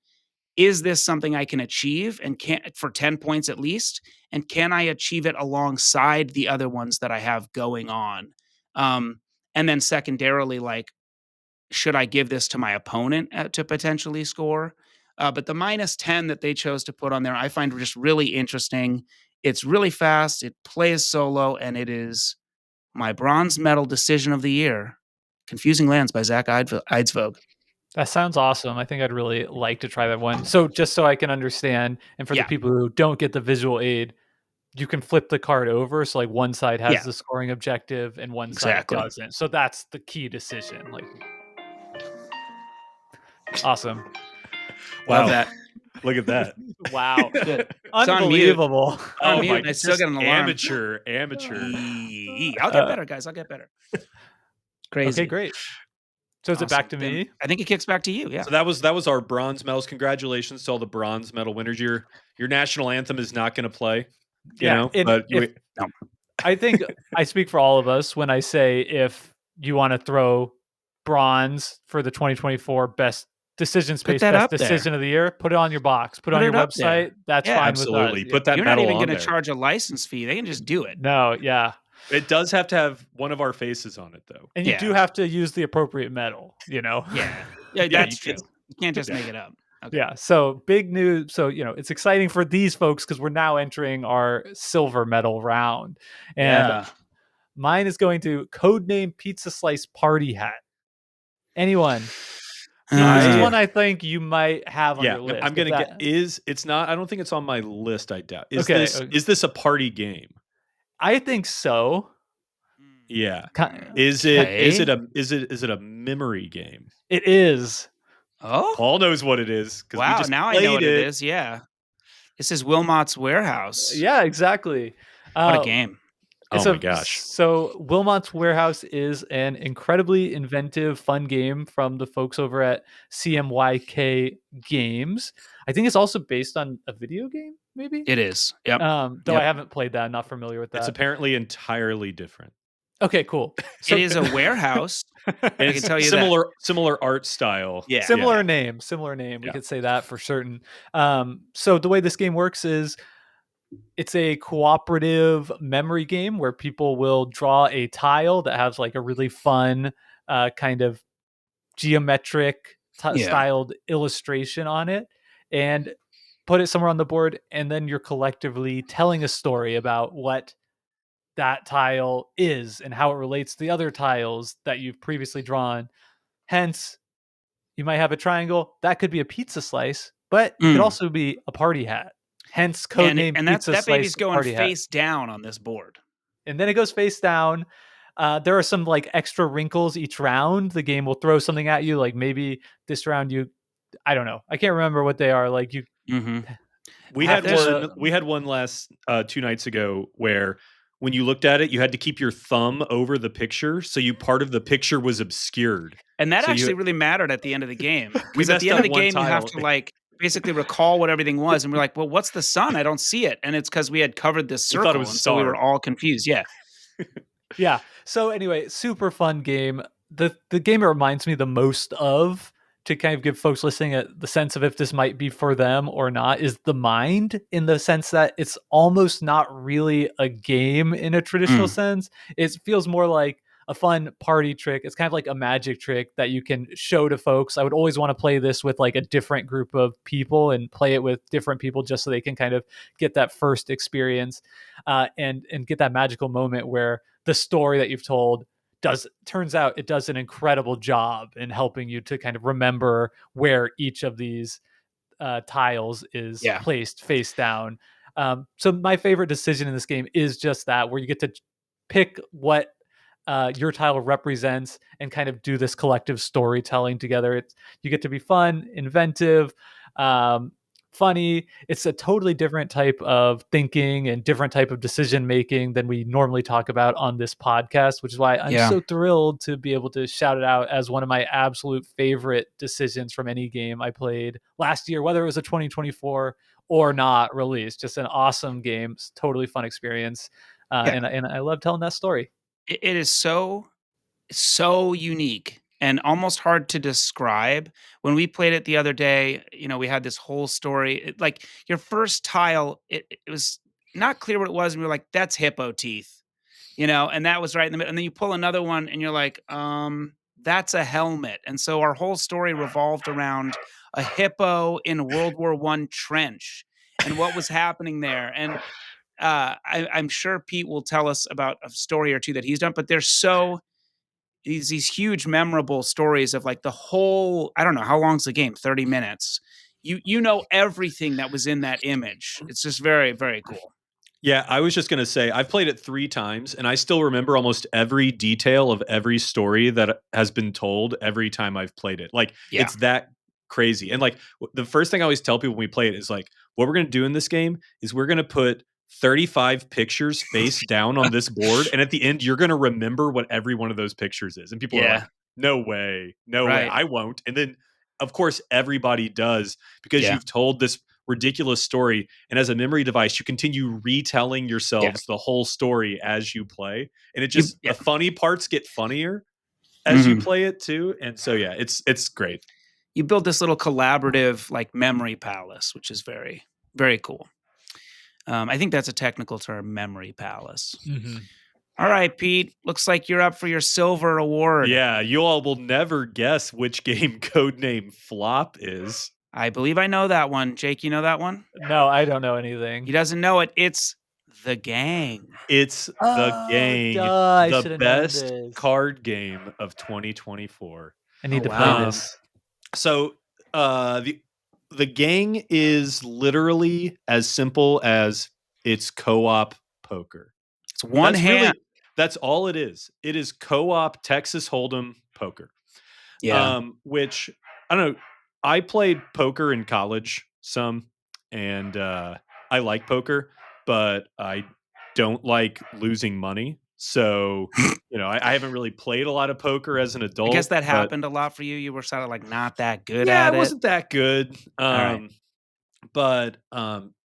Speaker 2: is this something I can achieve and can for 10 points at least? And can I achieve it alongside the other ones that I have going on? And then secondarily, like, should I give this to my opponent to potentially score? But the minus 10 that they chose to put on there, I find just really interesting. It's really fast, it plays solo, and it is my bronze medal decision of the year. Confusing Lands by Zach Eidsvog.
Speaker 3: That sounds awesome. I think I'd really like to try that one. So just so I can understand, and for the
Speaker 2: Yeah.
Speaker 3: people who don't get the visual aid, you can flip the card over. So like one side has
Speaker 2: Yeah.
Speaker 3: the scoring objective and one
Speaker 2: Exactly.
Speaker 3: side doesn't. So that's the key decision. Like awesome.
Speaker 4: wow.
Speaker 2: Love that.
Speaker 4: Look at that.
Speaker 3: Wow.
Speaker 2: Good. It's on mute.
Speaker 3: Unbelievable.
Speaker 2: On
Speaker 4: Oh
Speaker 2: mute,
Speaker 4: my,
Speaker 2: and I still
Speaker 4: just
Speaker 2: get an alarm.
Speaker 4: amateur.
Speaker 2: I'll get better, guys. I'll get better. Crazy.
Speaker 3: Okay, great. So is it back to
Speaker 2: Awesome.
Speaker 3: me?
Speaker 2: I think it kicks back to you. Yeah.
Speaker 4: So that was our bronze medals. Congratulations to all the bronze medal winners. Your national anthem is not going to play, you know. But
Speaker 3: I think I speak for all of us when I say if you want to throw bronze for the 2024 best decision space,
Speaker 2: that
Speaker 3: best
Speaker 2: up there.
Speaker 3: decision of the year, put it on your box, put it on
Speaker 2: Put
Speaker 3: your
Speaker 2: it up there.
Speaker 3: website. That's
Speaker 2: Yeah,
Speaker 3: fine
Speaker 4: absolutely.
Speaker 3: with us.
Speaker 4: Put that
Speaker 2: You're not
Speaker 4: medal
Speaker 2: even
Speaker 4: on
Speaker 2: going to
Speaker 4: there.
Speaker 2: charge a license fee. They can just do it.
Speaker 3: No, yeah.
Speaker 4: It does have to have one of our faces on it, though.
Speaker 3: And you do have to use the appropriate medal, you know?
Speaker 2: Yeah,
Speaker 4: Yeah,
Speaker 2: that's
Speaker 4: you
Speaker 2: true. You can't just make it up. Okay.
Speaker 3: Yeah. So big news. So, it's exciting for these folks because we're now entering our silver medal round. And mine is going to Codename Pizza Slice Party Hat. Anyone? This is one I think you might have on your list.
Speaker 4: I'm gonna get it's not. I don't think it's on my list. I doubt. Is this a party game?
Speaker 3: I think so.
Speaker 4: Yeah. Is it a memory game?
Speaker 3: It is.
Speaker 2: Oh,
Speaker 4: Paul knows what it is.
Speaker 2: Wow, now I know what it is. Yeah, this is Wilmot's Warehouse.
Speaker 3: Yeah, exactly.
Speaker 2: What a game!
Speaker 4: Oh my gosh.
Speaker 3: So Wilmot's Warehouse is an incredibly inventive, fun game from the folks over at CMYK Games. I think it's also based on a video game, maybe?
Speaker 2: It is. Yep.
Speaker 3: Though I haven't played that, I'm not familiar with that.
Speaker 4: It's apparently entirely different.
Speaker 3: Okay, cool.
Speaker 2: It is a warehouse.
Speaker 4: And
Speaker 2: I
Speaker 4: it's
Speaker 2: can tell you that.
Speaker 4: similar art style.
Speaker 2: Yeah.
Speaker 3: Similar name. We
Speaker 4: Yeah.
Speaker 3: could say that for certain. So the way this game works is it's a cooperative memory game where people will draw a tile that has like a really fun kind of geometric
Speaker 2: Yeah.
Speaker 3: styled illustration on it and put it somewhere on the board, and then you're collectively telling a story about what that tile is and how it relates to the other tiles that you've previously drawn. Hence, you might have a triangle that could be a pizza slice, but it could
Speaker 2: Mm.
Speaker 3: also be a party hat. Hence,
Speaker 2: And
Speaker 3: codename
Speaker 2: that
Speaker 3: pizza
Speaker 2: baby's
Speaker 3: slice
Speaker 2: going
Speaker 3: party hat.
Speaker 2: face down on this board.
Speaker 3: And then it goes face down. There are some like extra wrinkles each round. The game will throw something at you, like maybe this round I don't know. I can't remember what they are. Like you
Speaker 2: Mm-hmm.
Speaker 4: We
Speaker 3: have
Speaker 4: had
Speaker 3: to-
Speaker 4: one. We had one last 2 nights ago where when you looked at it, you had to keep your thumb over the picture, so part of the picture was obscured.
Speaker 2: And that
Speaker 4: So
Speaker 2: actually really mattered at the end of the game.
Speaker 4: We
Speaker 2: Because at the
Speaker 4: messed
Speaker 2: end of
Speaker 4: up
Speaker 2: the
Speaker 4: one
Speaker 2: game, you have
Speaker 4: tile.
Speaker 2: to like basically recall what everything was. And we're like, well, what's the sun? I don't see it. And it's because we had covered this
Speaker 4: We
Speaker 2: circle.
Speaker 4: thought it was a
Speaker 2: and so we were
Speaker 4: star.
Speaker 2: all confused. Yeah.
Speaker 3: Yeah. So anyway, super fun game. The game it reminds me the most of, to kind of give folks listening the sense of if this might be for them or not, is The Mind, in the sense that it's almost not really a game in a traditional sense. It feels more like a fun party trick. It's kind of like a magic trick that you can show to folks. I would always want to play this with like a different group of people and play it with different people just so they can kind of get that first experience and get that magical moment where the story that you've told turns out it does an incredible job in helping you to kind of remember where each of these tiles is placed face down. So my favorite decision in this game is just that, where you get to pick what your tile represents and kind of do this collective storytelling together. You get to be fun, inventive, funny. It's a totally different type of thinking and different type of decision making than we normally talk about on this podcast, which is why I'm so thrilled to be able to shout it out as one of my absolute favorite decisions from any game I played last year, whether it was a 2024 or not release. Just an awesome game. It's totally fun experience. And I love telling that story.
Speaker 2: It is so unique and almost hard to describe. When we played it the other day, we had this whole story. Like your first tile, it was not clear what it was, and we were like, "That's hippo teeth," and that was right in the middle. And then you pull another one, and you're like, "That's a helmet." And so our whole story revolved around a hippo in a World War I trench and what was happening there. And I'm sure Pete will tell us about a story or two that he's done, but there's these huge memorable stories of like the whole, I don't know, how long's the game? 30 minutes. You know everything that was in that image. It's just very, very cool.
Speaker 4: Yeah, I was just going to say, I've played it 3 times, and I still remember almost every detail of every story that has been told every time I've played it. Like, it's that crazy. And like, the first thing I always tell people when we play it is like, what we're going to do in this game is we're going to put 35 pictures face down on this board, and at the end, you're going to remember what every one of those pictures is. And people are like, no way, I won't. And then, of course, everybody does, because you've told this ridiculous story, and as a memory device you continue retelling yourselves the whole story as you play, and it just the funny parts get funnier as you play it too. And so it's great.
Speaker 2: You build this little collaborative like memory palace, which is very, very cool. I think that's a technical term, memory palace. All right, Pete, looks like you're up for your silver award.
Speaker 4: Yeah, you all will never guess which game codename Flop is.
Speaker 2: I believe I know that one. Jake, you know that one?
Speaker 3: No, I don't know anything.
Speaker 2: He doesn't know it. It's The Gang.
Speaker 4: It's The Gang, the best card game of 2024.
Speaker 3: I need to play this.
Speaker 4: So the Gang is literally as simple as it's co-op poker.
Speaker 2: It's one hand.
Speaker 4: That's all it is. It is co-op Texas Hold'em poker.
Speaker 2: Yeah.
Speaker 4: Which, I don't know. I played poker in college some, and I like poker, but I don't like losing money. So, I haven't really played a lot of poker as an adult.
Speaker 2: I guess that happened a lot for you. You were sort of like not that good at it.
Speaker 4: Yeah, I wasn't that good.
Speaker 2: Right.
Speaker 4: But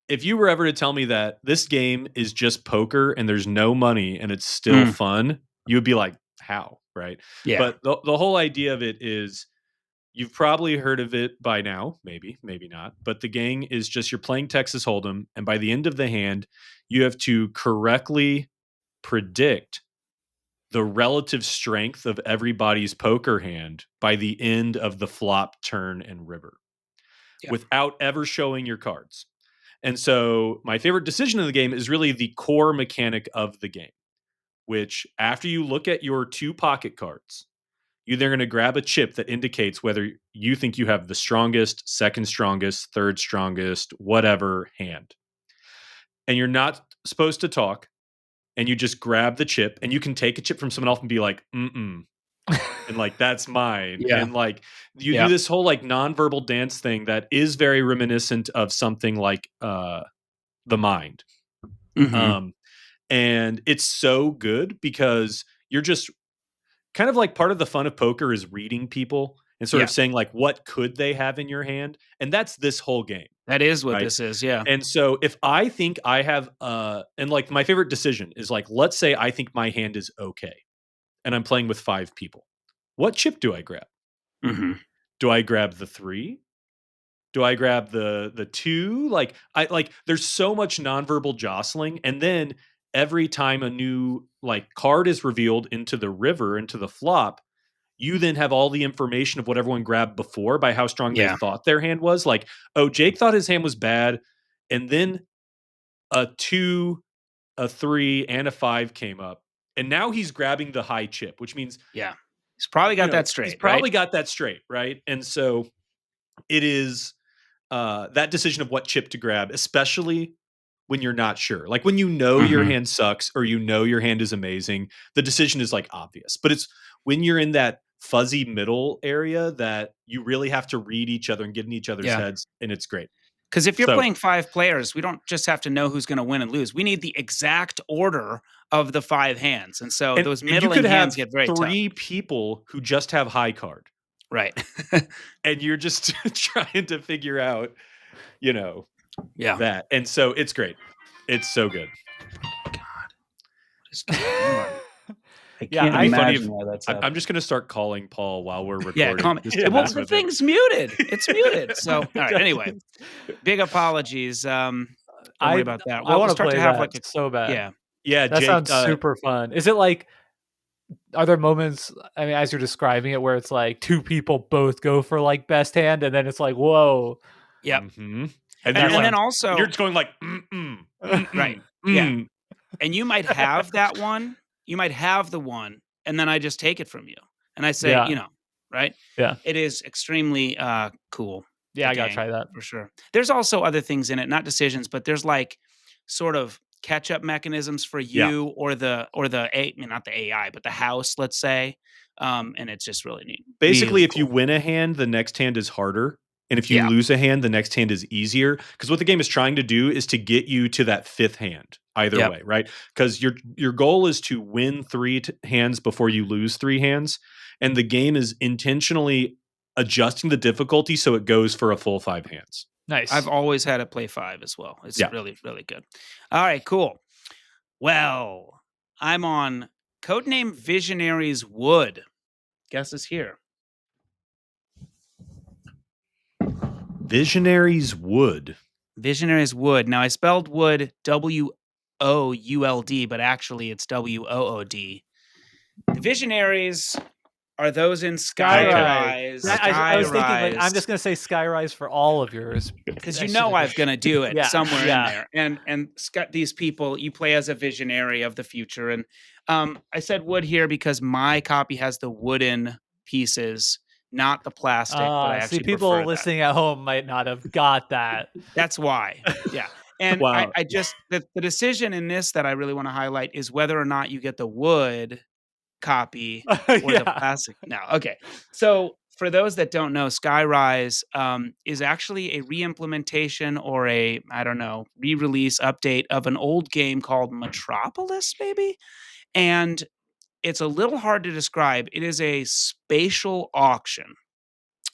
Speaker 4: if you were ever to tell me that this game is just poker and there's no money and it's still fun, you would be like, how, right?
Speaker 2: Yeah.
Speaker 4: But the whole idea of it is, you've probably heard of it by now, maybe, maybe not. But the game is just, you're playing Texas Hold'em, and by the end of the hand, you have to correctly predict the relative strength of everybody's poker hand by the end of the flop, turn, and river,
Speaker 2: Yeah.
Speaker 4: without ever showing your cards. And so my favorite decision of the game is really the core mechanic of the game, which after you look at your 2 pocket cards, you're then going to grab a chip that indicates whether you think you have the strongest, second strongest, third strongest, whatever hand. And you're not supposed to talk, and you just grab the chip, and you can take a chip from someone else and be like, mm-mm. And like, that's mine.
Speaker 2: Yeah.
Speaker 4: And like, you
Speaker 2: Yeah.
Speaker 4: do this whole like nonverbal dance thing that is very reminiscent of something like The Mind.
Speaker 2: Mhm.
Speaker 4: And it's so good because you're just kind of like, part of the fun of poker is reading people and sort
Speaker 2: Yeah.
Speaker 4: of saying like, what could they have in your hand? And that's this whole game,
Speaker 2: That is what
Speaker 4: right?
Speaker 2: this is. Yeah.
Speaker 4: And so if I think I have and like, my favorite decision is like, let's say I think my hand is okay and I'm playing with 5 people. What chip do I grab?
Speaker 2: Mhm.
Speaker 4: Do I grab the 3? Do I grab the 2? Like, there's so much nonverbal jostling, and then every time a new like card is revealed into the river, into the flop, you then have all the information of what everyone grabbed before by how strong they
Speaker 2: Yeah.
Speaker 4: thought their hand was. Like, oh, Jake thought his hand was bad, and then a 2, a 3, and a 5 came up, and now he's grabbing the high chip, which means,
Speaker 2: Yeah. He's probably got that
Speaker 4: he's
Speaker 2: straight, right?
Speaker 4: probably got that straight, right? And so it is that decision of what chip to grab, especially when you're not sure. Like, when you know your
Speaker 2: Mhm.
Speaker 4: hand sucks or you know your hand is amazing, the decision is like obvious. But it's when you're in that fuzzy middle area that you really have to read each other and get in each other's
Speaker 2: Yeah.
Speaker 4: heads, and it's great.
Speaker 2: Because if you're
Speaker 4: So,
Speaker 2: playing 5 players, we don't just have to know who's gonna win and lose. We need the exact order of the 5 hands, and so those
Speaker 4: and you
Speaker 2: middling
Speaker 4: could
Speaker 2: hands
Speaker 4: have
Speaker 2: get very tough.
Speaker 4: 3 people who just have high card,
Speaker 2: Right.
Speaker 4: and you're just trying to figure out, you know,
Speaker 2: Yeah.
Speaker 4: that. And so it's great. It's so good.
Speaker 2: What is going on? I
Speaker 3: Yeah,
Speaker 2: can't
Speaker 3: It'd be
Speaker 4: funny
Speaker 2: imagine
Speaker 4: if-
Speaker 2: why that's
Speaker 4: I'm
Speaker 2: happening.
Speaker 4: just going to start calling Paul while we're recording.
Speaker 2: Yeah, comment.
Speaker 4: just to
Speaker 2: Well,
Speaker 4: mess
Speaker 2: the
Speaker 4: with him.
Speaker 2: thing's muted. It's muted. So, all right. Anyway, big apologies. Don't worry about that.
Speaker 3: I want to
Speaker 2: start
Speaker 3: play
Speaker 2: to have
Speaker 3: that
Speaker 2: like a
Speaker 3: so bad.
Speaker 2: yeah.
Speaker 4: Yeah,
Speaker 3: That
Speaker 4: Jake.
Speaker 3: sounds super fun. Is it like, are there moments, I mean, as you're describing it, where it's like 2 people both go for like best hand, and then it's like, whoa.
Speaker 2: Yep.
Speaker 4: And
Speaker 2: And
Speaker 4: you're
Speaker 2: then
Speaker 4: like,
Speaker 2: also
Speaker 4: you're just going like,
Speaker 2: right. Yeah. And you might have that one. You might have the one, and then I just take it from you, and I say,
Speaker 3: Yeah.
Speaker 2: right?
Speaker 3: Yeah.
Speaker 2: It is extremely cool.
Speaker 3: Yeah,
Speaker 2: the
Speaker 3: I gotta
Speaker 2: game,
Speaker 3: try that.
Speaker 2: for sure. There's also other things in it, not decisions, but there's like sort of catch up mechanisms for
Speaker 4: Yeah.
Speaker 2: you or not the AI, but the house, let's say. And it's just really neat.
Speaker 4: Basically,
Speaker 2: Really
Speaker 4: if you
Speaker 2: cool.
Speaker 4: win a hand, the next hand is harder. And if you
Speaker 2: Yeah.
Speaker 4: lose a hand, the next hand is easier. Because what the game is trying to do is to get you to that 5th hand, either
Speaker 2: Yep.
Speaker 4: way, right? Because your goal is to win 3 hands before you lose 3 hands. And the game is intentionally adjusting the difficulty so it goes for a full 5 hands.
Speaker 3: Nice.
Speaker 2: I've always had it play 5 as well. It's
Speaker 4: Yeah.
Speaker 2: really, really good. All right, cool. Well, I'm on codename Visionaries Wood. Guess is here.
Speaker 4: Visionaries Wood.
Speaker 2: Visionaries Wood. Now I spelled wood WOULD, but actually it's WOOD. The Visionaries are those in Skyrise.
Speaker 3: I was thinking, like, I'm
Speaker 2: Skyrise.
Speaker 3: just gonna say Skyrise for all of yours.
Speaker 2: Because
Speaker 3: I
Speaker 2: you know
Speaker 3: should've-
Speaker 2: I'm gonna do it
Speaker 3: Yeah,
Speaker 2: somewhere in
Speaker 3: yeah.
Speaker 2: there, and these people you play as a visionary of the future, and I said wood here because my copy has the wooden pieces, not the plastic. But I
Speaker 3: See,
Speaker 2: actually
Speaker 3: people
Speaker 2: prefer that.
Speaker 3: listening at home might not have got that.
Speaker 2: That's why, yeah. And
Speaker 4: Wow.
Speaker 2: I just the decision in this that I really want to highlight is whether or not you get the wood copy or the
Speaker 3: Yeah.
Speaker 2: plastic. Now, okay. So for those that don't know, Skyrise is actually a re-implementation or a, I don't know, re-release update of an old game called Metropolis, maybe? And it's a little hard to describe. It is a spatial auction,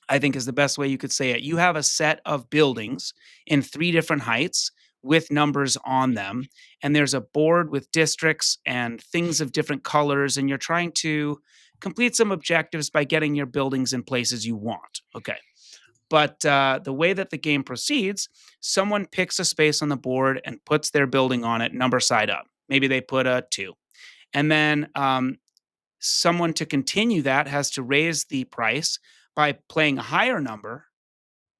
Speaker 2: I think is the best way you could say it. You have a set of buildings in 3 different heights with numbers on them. And there's a board with districts and things of different colors. And you're trying to complete some objectives by getting your buildings in places you want. Okay. But the way that the game proceeds, someone picks a space on the board and puts their building on it, number side up. Maybe they put a 2. And then someone to continue that has to raise the price by playing a higher number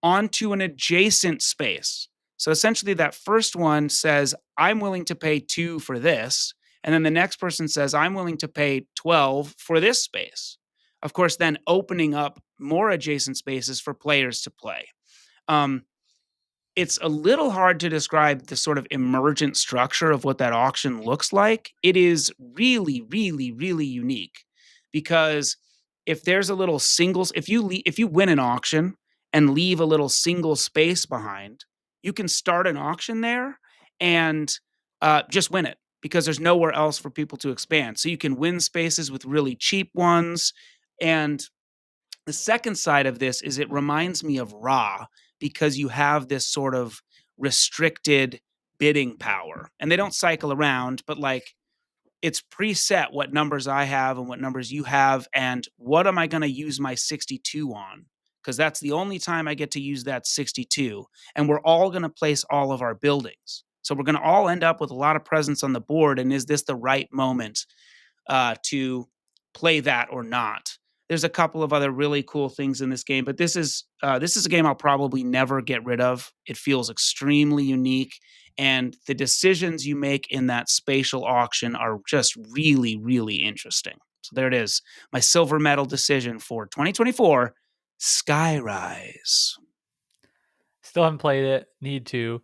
Speaker 2: onto an adjacent space. So essentially, that first one says, I'm willing to pay 2 for this. And then the next person says, I'm willing to pay 12 for this space. Of course, then opening up more adjacent spaces for players to play. It's a little hard to describe the sort of emergent structure of what that auction looks like. It is really, really, really unique because if there's a little singles, if you win an auction and leave a little single space behind, you can start an auction there and just win it because there's nowhere else for people to expand. So you can win spaces with really cheap ones. And the second side of this is it reminds me of Ra because you have this sort of restricted bidding power. And they don't cycle around, but like it's preset what numbers I have and what numbers you have and what am I going to use my 62 on? Because that's the only time I get to use that 62. And we're all going to place all of our buildings. So we're going to all end up with a lot of presence on the board. And is this the right moment to play that or not? There's a couple of other really cool things in this game, but this is a game I'll probably never get rid of. It feels extremely unique, and the decisions you make in that spatial auction are just really, really interesting. So there it is, my silver medal decision for 2024, Skyrise.
Speaker 3: Still haven't played it. Need to.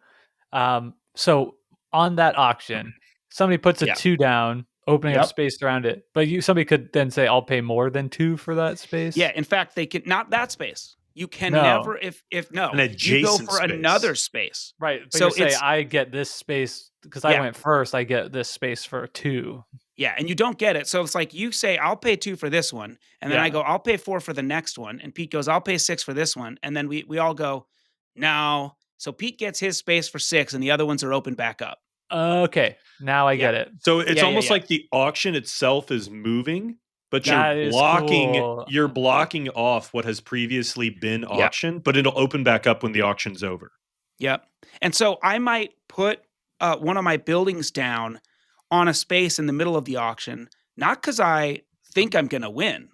Speaker 3: So on that auction, somebody puts a 2 down, opening up space around it. But somebody could then say, "I'll pay more than 2 for that space."
Speaker 2: Yeah, in fact, they can not that space. You can never if no,
Speaker 4: an adjacent
Speaker 2: you go for
Speaker 4: space.
Speaker 2: Another space.
Speaker 3: Right. But
Speaker 2: so
Speaker 3: you say, I get this space because I went first. I get this space for 2.
Speaker 2: Yeah, and you don't get it. So it's like you say, I'll pay 2 for this one. And then I go, I'll pay 4 for the next one. And Pete goes, I'll pay 6 for this one. And then we all go, no. So Pete gets his space for 6 and the other ones are open back up.
Speaker 3: Okay. Now I get it.
Speaker 4: So it's almost like the auction itself is moving, but you're blocking off what has previously been auctioned, but it'll open back up when the auction's over.
Speaker 2: Yep. And so I might put one of my buildings down on a space in the middle of the auction, not because I think I'm going to win,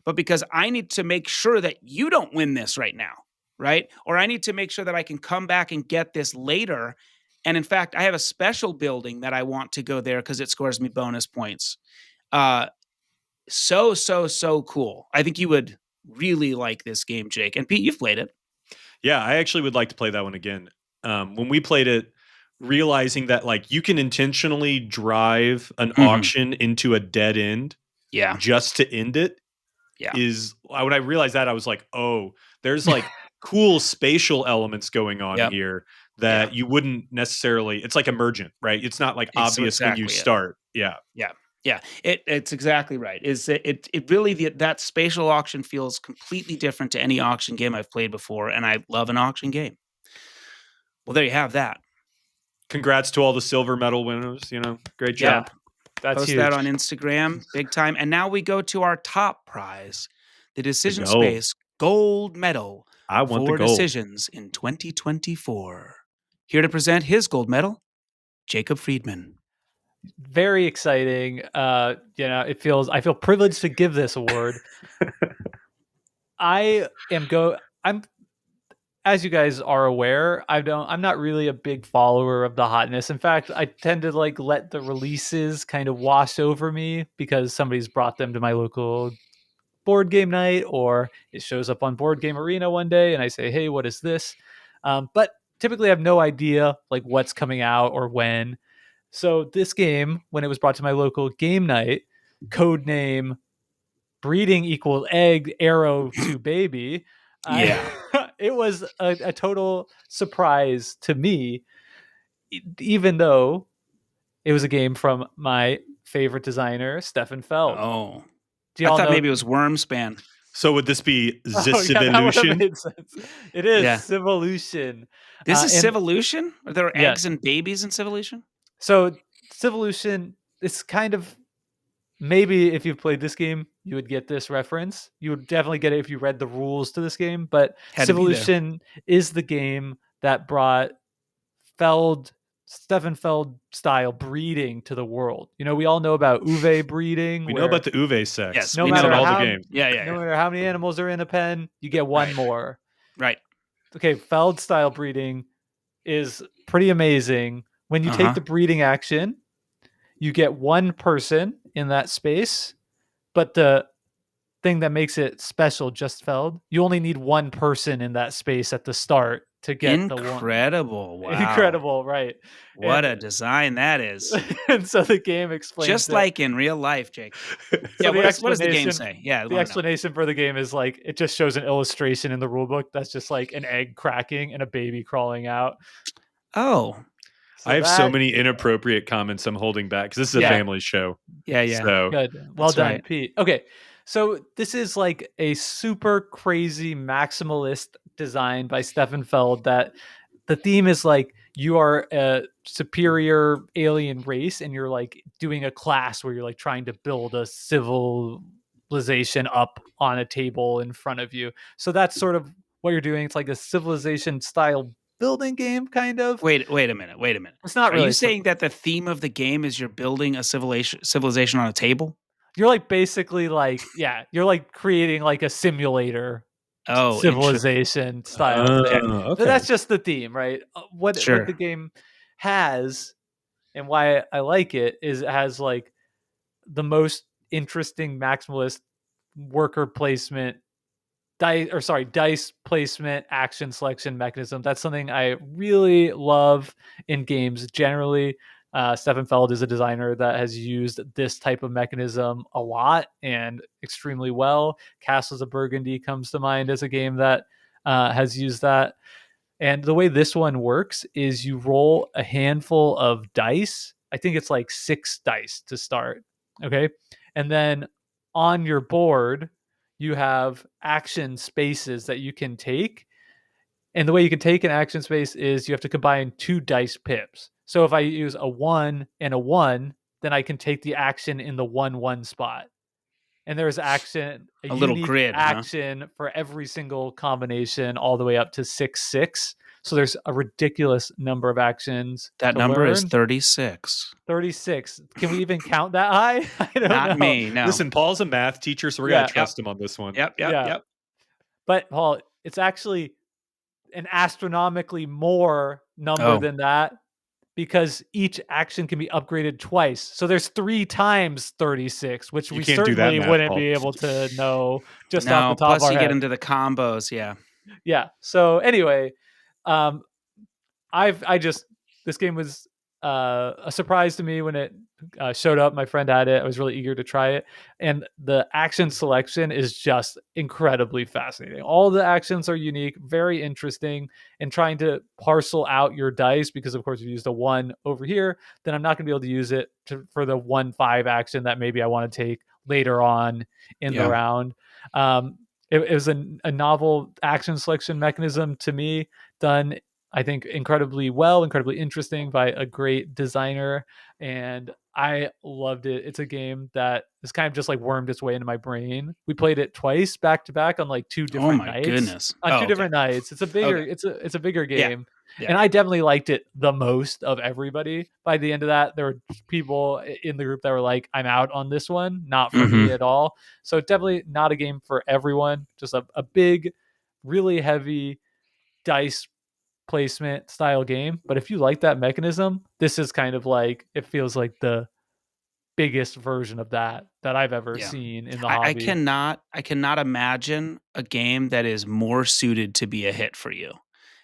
Speaker 2: but because I need to make sure that you don't win this right now, right? Or I need to make sure that I can come back and get this later. And in fact, I have a special building that I want to go there because it scores me bonus points. So cool. I think you would really like this game, Jake. And Pete, you've played it.
Speaker 4: Yeah, I actually would like to play that one again. When we played it, realizing that like you can intentionally drive an auction into a dead end just to end it is when I realized that I was like, oh, there's like cool spatial elements going on here that you wouldn't necessarily, it's like emergent, right? It's not like obvious when you start. Yeah.
Speaker 2: It's exactly right. It really that spatial auction feels completely different to any auction game I've played before, and I love an auction game. Well, there you have that.
Speaker 4: Congrats to all the silver medal winners. Great job.
Speaker 3: That's
Speaker 2: Post
Speaker 3: huge.
Speaker 2: that on Instagram, big time. And now we go to our top prize, the Decision Space Gold Medal.
Speaker 4: I want
Speaker 2: for
Speaker 4: the gold.
Speaker 2: decisions in 2024. Here to present his gold medal, Jacob Friedman.
Speaker 3: Very exciting. I feel privileged to give this award. I'm as you guys are aware, I'm not really a big follower of the hotness. In fact, I tend to let the releases kind of wash over me because somebody's brought them to my local board game night, or it shows up on Board Game Arena one day and I say, hey, what is this? But typically I have no idea what's coming out or when. So this game, when it was brought to my local game night, code name breeding equal egg arrow to baby. It was a total surprise to me, even though it was a game from my favorite designer, Stefan Feld.
Speaker 2: Oh, I thought maybe it was Wormspan.
Speaker 4: So would this be
Speaker 3: Oh yeah, that would have
Speaker 4: Civolution?
Speaker 3: made sense. It is
Speaker 2: Yeah.
Speaker 3: Civolution.
Speaker 2: This is
Speaker 3: And
Speaker 2: Civolution? Are there eggs
Speaker 3: yes,
Speaker 2: and babies in Civolution?
Speaker 3: so Civolution is kind of, maybe if you've played this game, you would get this reference. You would definitely get it if you read the rules to this game. But
Speaker 2: Had to be there.
Speaker 3: Civolution is the game that brought Stefan Feld style breeding to the world. You know, we all know about Uwe breeding,
Speaker 4: We know
Speaker 3: where
Speaker 4: about the Uwe sex.
Speaker 2: Yes,
Speaker 3: no
Speaker 2: we
Speaker 4: It's
Speaker 2: know
Speaker 4: in
Speaker 3: matter
Speaker 4: all
Speaker 2: about
Speaker 4: the
Speaker 3: how
Speaker 4: games.
Speaker 2: Yeah,
Speaker 3: no matter how many animals are in a pen, you get one
Speaker 2: Right.
Speaker 3: more.
Speaker 2: Right.
Speaker 3: Okay, Feld style breeding is pretty amazing. When you take
Speaker 2: Uh-huh.
Speaker 3: the breeding action, you get one person in that space, but the thing that makes it special, just Feld, you only need one person in that space at the start to get the one.
Speaker 2: Incredible. Wow.
Speaker 3: Incredible, right?
Speaker 2: What
Speaker 3: And
Speaker 2: a design that is.
Speaker 3: and so the game explains
Speaker 2: Just
Speaker 3: it.
Speaker 2: like in real life, Jake.
Speaker 3: So
Speaker 2: Yeah,
Speaker 3: the
Speaker 2: what does the game
Speaker 3: explanation
Speaker 2: say? Yeah, I
Speaker 3: the
Speaker 2: wanna know.
Speaker 3: explanation for the game is like, it just shows an illustration in the rule book that's just like an egg cracking and a baby crawling out.
Speaker 2: Oh.
Speaker 3: So
Speaker 4: I have so
Speaker 3: that-
Speaker 4: many inappropriate comments I'm holding back because this is a
Speaker 3: Yeah.
Speaker 4: family show.
Speaker 2: Yeah, yeah.
Speaker 4: So
Speaker 3: Good. Well
Speaker 2: That's
Speaker 3: done,
Speaker 2: right.
Speaker 3: Pete. Okay. So this is like a super crazy maximalist design by Stefan Feld, that the theme is like you are a superior alien race and you're like doing a class where you're like trying to build a civilization up on a table in front of you. So that's sort of what you're doing. It's like a civilization style building game, kind of.
Speaker 2: Wait a minute.
Speaker 3: It's not
Speaker 2: Are
Speaker 3: really
Speaker 2: you saying that the theme of the game is you're building a civilization on a table?
Speaker 3: You're like basically like, yeah, you're like creating like a simulator
Speaker 2: Oh,
Speaker 3: civilization style thing.
Speaker 4: Oh,
Speaker 3: So
Speaker 4: okay.
Speaker 3: that's just the theme, right? What
Speaker 2: Sure.
Speaker 3: the game has, and why I like it, is it has like the most interesting maximalist worker placement dice placement action selection mechanism. That's something I really love in games generally. Stefan Feld is a designer that has used this type of mechanism a lot and extremely well. Castles of Burgundy comes to mind as a game that has used that. And the way this one works is you roll a handful of dice. I think it's like 6 dice to start. Okay. And then on your board, you have action spaces that you can take. And the way you can take an action space is you have to combine 2 dice pips. So if I use a 1 and a 1, then I can take the action in the 1-1 spot. And there's a
Speaker 2: little
Speaker 3: unique
Speaker 2: grid, huh?
Speaker 3: action for every single combination, all the way up to 6-6. So there's a ridiculous number of actions.
Speaker 2: That
Speaker 3: to
Speaker 2: number is
Speaker 3: learn.
Speaker 2: 36.
Speaker 3: 36. Can we even count that high? I don't
Speaker 2: Not
Speaker 3: know.
Speaker 2: me, no.
Speaker 4: Listen, Paul's a math teacher, so we're
Speaker 3: Yeah.
Speaker 4: gonna trust him on this one.
Speaker 2: Yep.
Speaker 3: Yeah. But Paul, it's actually an astronomically more number
Speaker 2: Oh.
Speaker 3: than that, because each action can be upgraded twice. So there's 3 times 36, which
Speaker 4: You
Speaker 3: we
Speaker 4: can't do that
Speaker 3: certainly
Speaker 4: math,
Speaker 3: wouldn't
Speaker 4: Paul.
Speaker 3: be able to know just
Speaker 2: No,
Speaker 3: off the top
Speaker 2: plus
Speaker 3: of our
Speaker 2: you
Speaker 3: head.
Speaker 2: get into the combos, yeah.
Speaker 3: Yeah. So anyway, this game was a surprise to me when it showed up. My friend had it. I was really eager to try it, and the action selection is just incredibly fascinating. All the actions are unique, very interesting, and trying to parcel out your dice, because of course if you used a 1 over here, then I'm not going to be able to use it for the 1-5 action that maybe I want to take later on in the
Speaker 2: Yeah.
Speaker 3: round. It was a novel action selection mechanism to me, done, I think, incredibly well, incredibly interesting by a great designer, and I loved it. It's a game that is kind of just like wormed its way into my brain. We played it twice back to back on like 2 different
Speaker 2: my
Speaker 3: nights.
Speaker 2: goodness.
Speaker 3: On
Speaker 2: Oh,
Speaker 3: 2
Speaker 2: okay.
Speaker 3: different nights. It's a bigger
Speaker 2: Okay.
Speaker 3: it's a bigger
Speaker 2: Yeah.
Speaker 3: game.
Speaker 2: Yeah.
Speaker 3: And I definitely liked it the most of everybody. By the end of that, there were people in the group that were like, I'm out on this one, not for me at all. So definitely not a game for everyone. Just a big, really heavy dice placement style game. But if you like that mechanism, this is kind of like, it feels like the biggest version of that I've ever
Speaker 2: Yeah.
Speaker 3: seen in the
Speaker 2: I
Speaker 3: hobby.
Speaker 2: cannot imagine a game that is more suited to be a hit for you.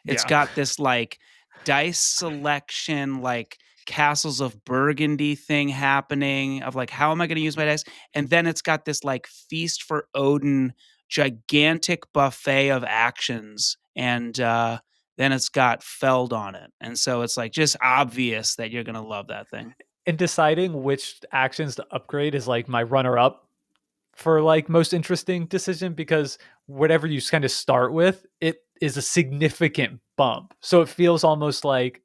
Speaker 2: It's
Speaker 3: Yeah.
Speaker 2: got this like dice selection, like Castles of Burgundy thing happening of like, how am I going to use my dice? And then it's got this like Feast for Odin gigantic buffet of actions. And then it's got Feld on it. And so it's like just obvious that you're going to love that thing.
Speaker 3: And deciding which actions to upgrade is like my runner up for like most interesting decision, because whatever you kind of start with, it is a significant bump. So it feels almost like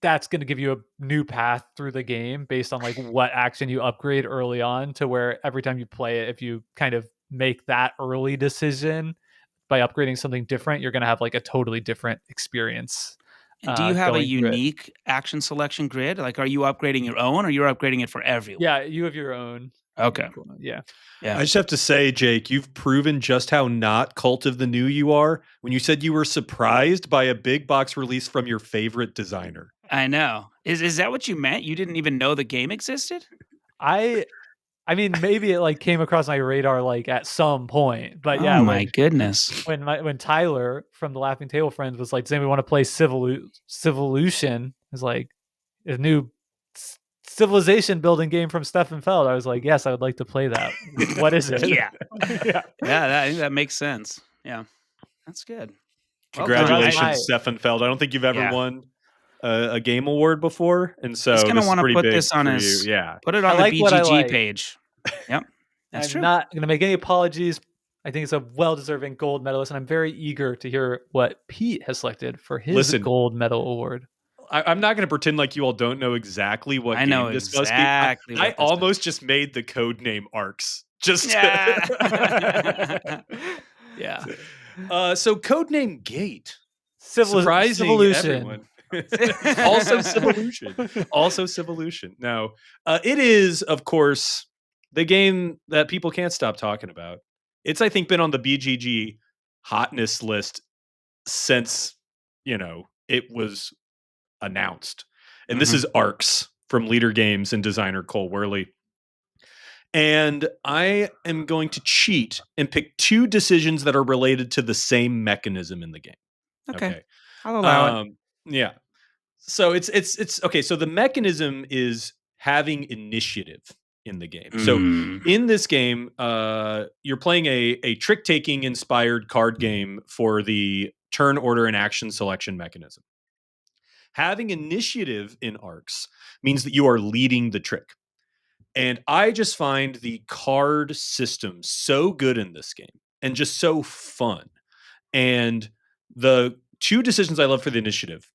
Speaker 3: that's going to give you a new path through the game based on like what action you upgrade early on, to where every time you play it, if you kind of make that early decision by upgrading something different, you're going to have like a totally different experience
Speaker 2: And do you have a
Speaker 3: going through it.
Speaker 2: unique action selection grid? Like, are you upgrading your own, or you're upgrading it for everyone?
Speaker 3: Yeah, you have your own
Speaker 2: Okay.
Speaker 3: unique one. Yeah.
Speaker 2: Yeah.
Speaker 4: I just have to say, Jake, you've proven just how not Cult of the New you are when you said you were surprised by a big box release from your favorite designer.
Speaker 2: I know. Is that what you meant? You didn't even know the game existed?
Speaker 3: I mean, maybe it like came across my radar like at some point, but
Speaker 2: Oh
Speaker 3: yeah,
Speaker 2: my goodness.
Speaker 3: when Tyler from the Laughing Table Friends was like, "Does anybody want to play Civolution?" It's like a new civilization building game from Stefan Feld. I was like, "Yes, I would like to play that. What is it?"
Speaker 2: Yeah.
Speaker 3: Yeah.
Speaker 2: Yeah, I think that makes sense. Yeah. That's good. Well done.
Speaker 4: Congratulations, Stefan Feld. I don't think you've ever
Speaker 2: Yeah.
Speaker 4: won a game award before, and
Speaker 2: He's
Speaker 4: so
Speaker 2: gonna
Speaker 4: this is
Speaker 2: wanna
Speaker 4: pretty
Speaker 2: put
Speaker 4: big
Speaker 2: this on
Speaker 4: for
Speaker 2: his
Speaker 4: you. Yeah.
Speaker 2: put it
Speaker 3: I
Speaker 2: on the
Speaker 3: like what I
Speaker 2: BGG
Speaker 3: like.
Speaker 2: page. Yep. That's
Speaker 3: I'm
Speaker 2: true.
Speaker 3: not going to make any apologies. I think it's a well-deserving gold medalist, and I'm very eager to hear what Pete has selected for his
Speaker 4: Listen,
Speaker 3: gold medal award.
Speaker 4: I'm not going to pretend like you all don't know exactly what
Speaker 2: I know
Speaker 4: game this must be.
Speaker 2: exactly
Speaker 4: I
Speaker 2: what this is.
Speaker 4: almost just made the code name Arcs. Just
Speaker 2: Yeah. Yeah.
Speaker 4: So codename Gate.
Speaker 3: Civilation.
Speaker 4: Surprising everyone. Also Civolution. Also Civolution. No, it is, of course, the game that people can't stop talking about. It's, I think, been on the BGG hotness list since, it was announced. And this is Arcs from Leader Games and designer Cole Worley. And I am going to cheat and pick two decisions that are related to the same mechanism in the game.
Speaker 2: Okay. I'll allow it.
Speaker 4: Yeah. So it's okay. So the mechanism is having initiative in the game. So in this game, you're playing a trick taking inspired card game for the turn order and action selection mechanism. Having initiative in Arcs means that you are leading the trick. And I just find the card system so good in this game and just so fun. And the two decisions I love for the initiative.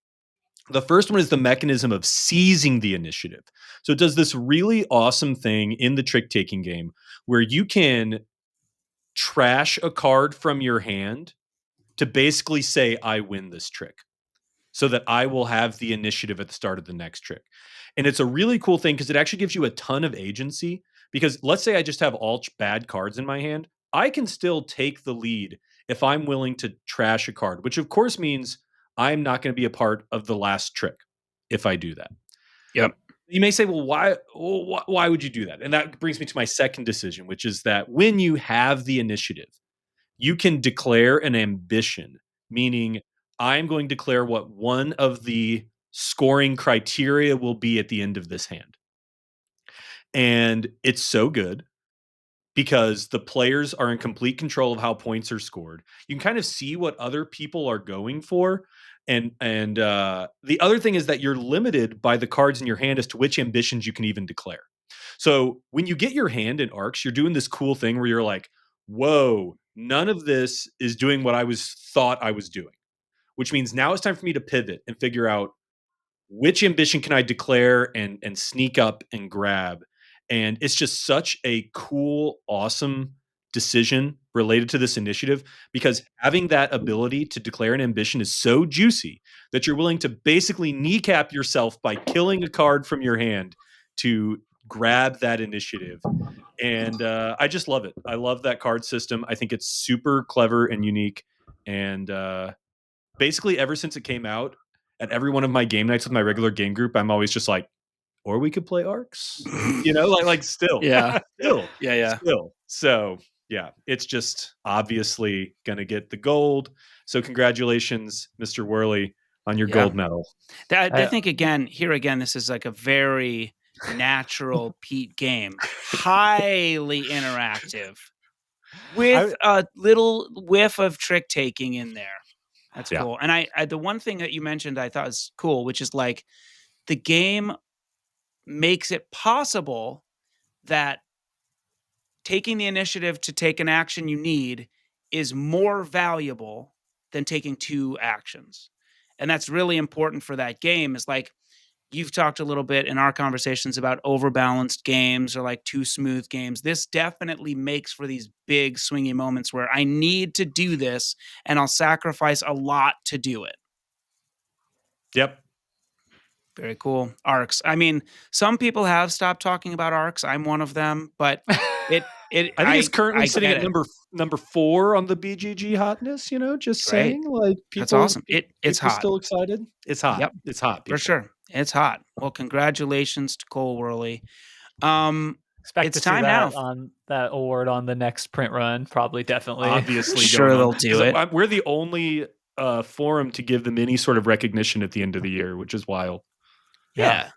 Speaker 4: The first one is the mechanism of seizing the initiative. So it does this really awesome thing in the trick taking game where you can trash a card from your hand to basically say, I win this trick, so that I will have the initiative at the start of the next trick. And it's a really cool thing because it actually gives you a ton of agency. Because let's say I just have all bad cards in my hand, I can still take the lead if I'm willing to trash a card, which of course means I'm not going to be a part of the last trick if I do that.
Speaker 2: Yep.
Speaker 4: You may say, well, why would you do that? And that brings me to my second decision, which is that when you have the initiative, you can declare an ambition, meaning I'm going to declare what one of the scoring criteria will be at the end of this hand. And it's so good because the players are in complete control of how points are scored. You can kind of see what other people are going for. And the other thing is that you're limited by the cards in your hand as to which ambitions you can even declare. So when you get your hand in Arcs, you're doing this cool thing where you're like, whoa, none of this is doing what I thought I was doing, which means now it's time for me to pivot and figure out which ambition can I declare and sneak up and grab. And it's just such a cool, awesome decision related to this initiative, because having that ability to declare an ambition is so juicy that you're willing to basically kneecap yourself by killing a card from your hand to grab that initiative. And I just love it. I love that card system. I think it's super clever and unique. And basically, ever since it came out, at every one of my game nights with my regular game group, I'm always just like, or we could play Arcs, like still,
Speaker 2: Yeah.
Speaker 4: still,
Speaker 2: Yeah.
Speaker 4: still. So yeah, it's just obviously gonna get the gold. So congratulations, Mr. Worley, on your gold medal.
Speaker 2: I think here again, this is like a very natural Pete game, highly interactive, with a little whiff of trick taking in there. That's cool. And I the one thing that you mentioned I thought was cool, which is like the game makes it possible that taking the initiative to take an action you need is more valuable than taking 2 actions. And that's really important for that game. Is like you've talked a little bit in our conversations about overbalanced games or like too smooth games. This definitely makes for these big swingy moments where I need to do this and I'll sacrifice a lot to do it.
Speaker 4: Yep.
Speaker 2: Very cool. Arcs. I mean, some people have stopped talking about arcs. I'm one of them, but
Speaker 4: I think it's currently
Speaker 2: I
Speaker 4: sitting
Speaker 2: get
Speaker 4: at
Speaker 2: it.
Speaker 4: number 4 on the BGG hotness. Just
Speaker 2: Great.
Speaker 4: saying, like
Speaker 2: That's
Speaker 4: people
Speaker 2: awesome. It's
Speaker 4: people
Speaker 2: hot.
Speaker 4: still excited. It's hot.
Speaker 2: Yep,
Speaker 4: It's hot.
Speaker 2: for
Speaker 4: People.
Speaker 2: sure. It's hot. Well, congratulations to Cole Worley.
Speaker 3: Expect
Speaker 2: It's
Speaker 3: to see
Speaker 2: time now.
Speaker 3: that on that award on the next print run, probably, definitely.
Speaker 4: Obviously,
Speaker 2: Sure
Speaker 4: going on
Speaker 2: they'll do it.
Speaker 4: we're the only forum to give them any sort of recognition at the end of the year, which is wild.
Speaker 2: Yeah.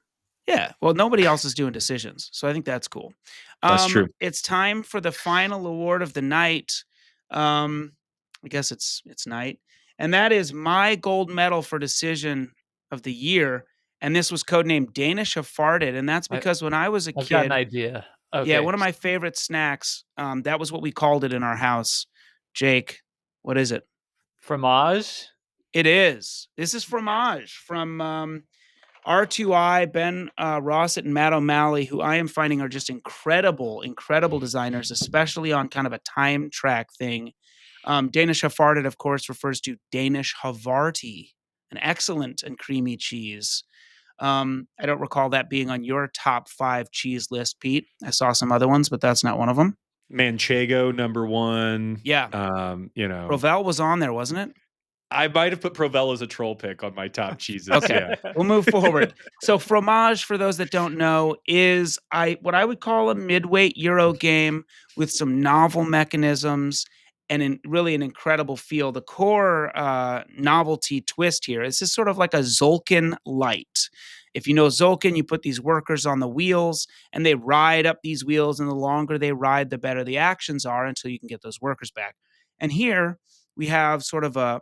Speaker 2: Yeah. Well, nobody else is doing decisions, so I think that's cool.
Speaker 4: That's true.
Speaker 2: It's time for the final award of the night. I guess it's night, and that is my gold medal for decision of the year. And this was codenamed Danish have farted, and that's
Speaker 3: I-
Speaker 2: because when I was a
Speaker 3: I've got an
Speaker 2: kid,
Speaker 3: idea. Okay.
Speaker 2: yeah, one of my favorite snacks. That was what we called it in our house. Jake, what is it?
Speaker 3: Fromage.
Speaker 2: It is. This is Fromage from R2I, Ben Rossett, and Matt O'Malley, who I am finding are just incredible, incredible designers, especially on kind of a time track thing. Danish Havarted, of course, refers to Danish Havarti, an excellent and creamy cheese. I don't recall that being on your top 5 cheese list, Pete. I saw some other ones, but that's not one of them.
Speaker 4: Manchego number 1.
Speaker 2: Yeah. Provel was on there, wasn't it?
Speaker 4: I might have put Provel as a troll pick on my top cheeses.
Speaker 2: Okay.
Speaker 4: Yeah.
Speaker 2: We'll move forward. So Fromage, for those that don't know, is what I would call a midweight Euro game with some novel mechanisms and really an incredible feel. The core novelty twist here is this sort of like a Zolkin light. If you know Zolkin, you put these workers on the wheels and they ride up these wheels, and the longer they ride, the better the actions are until you can get those workers back. And here we have sort of a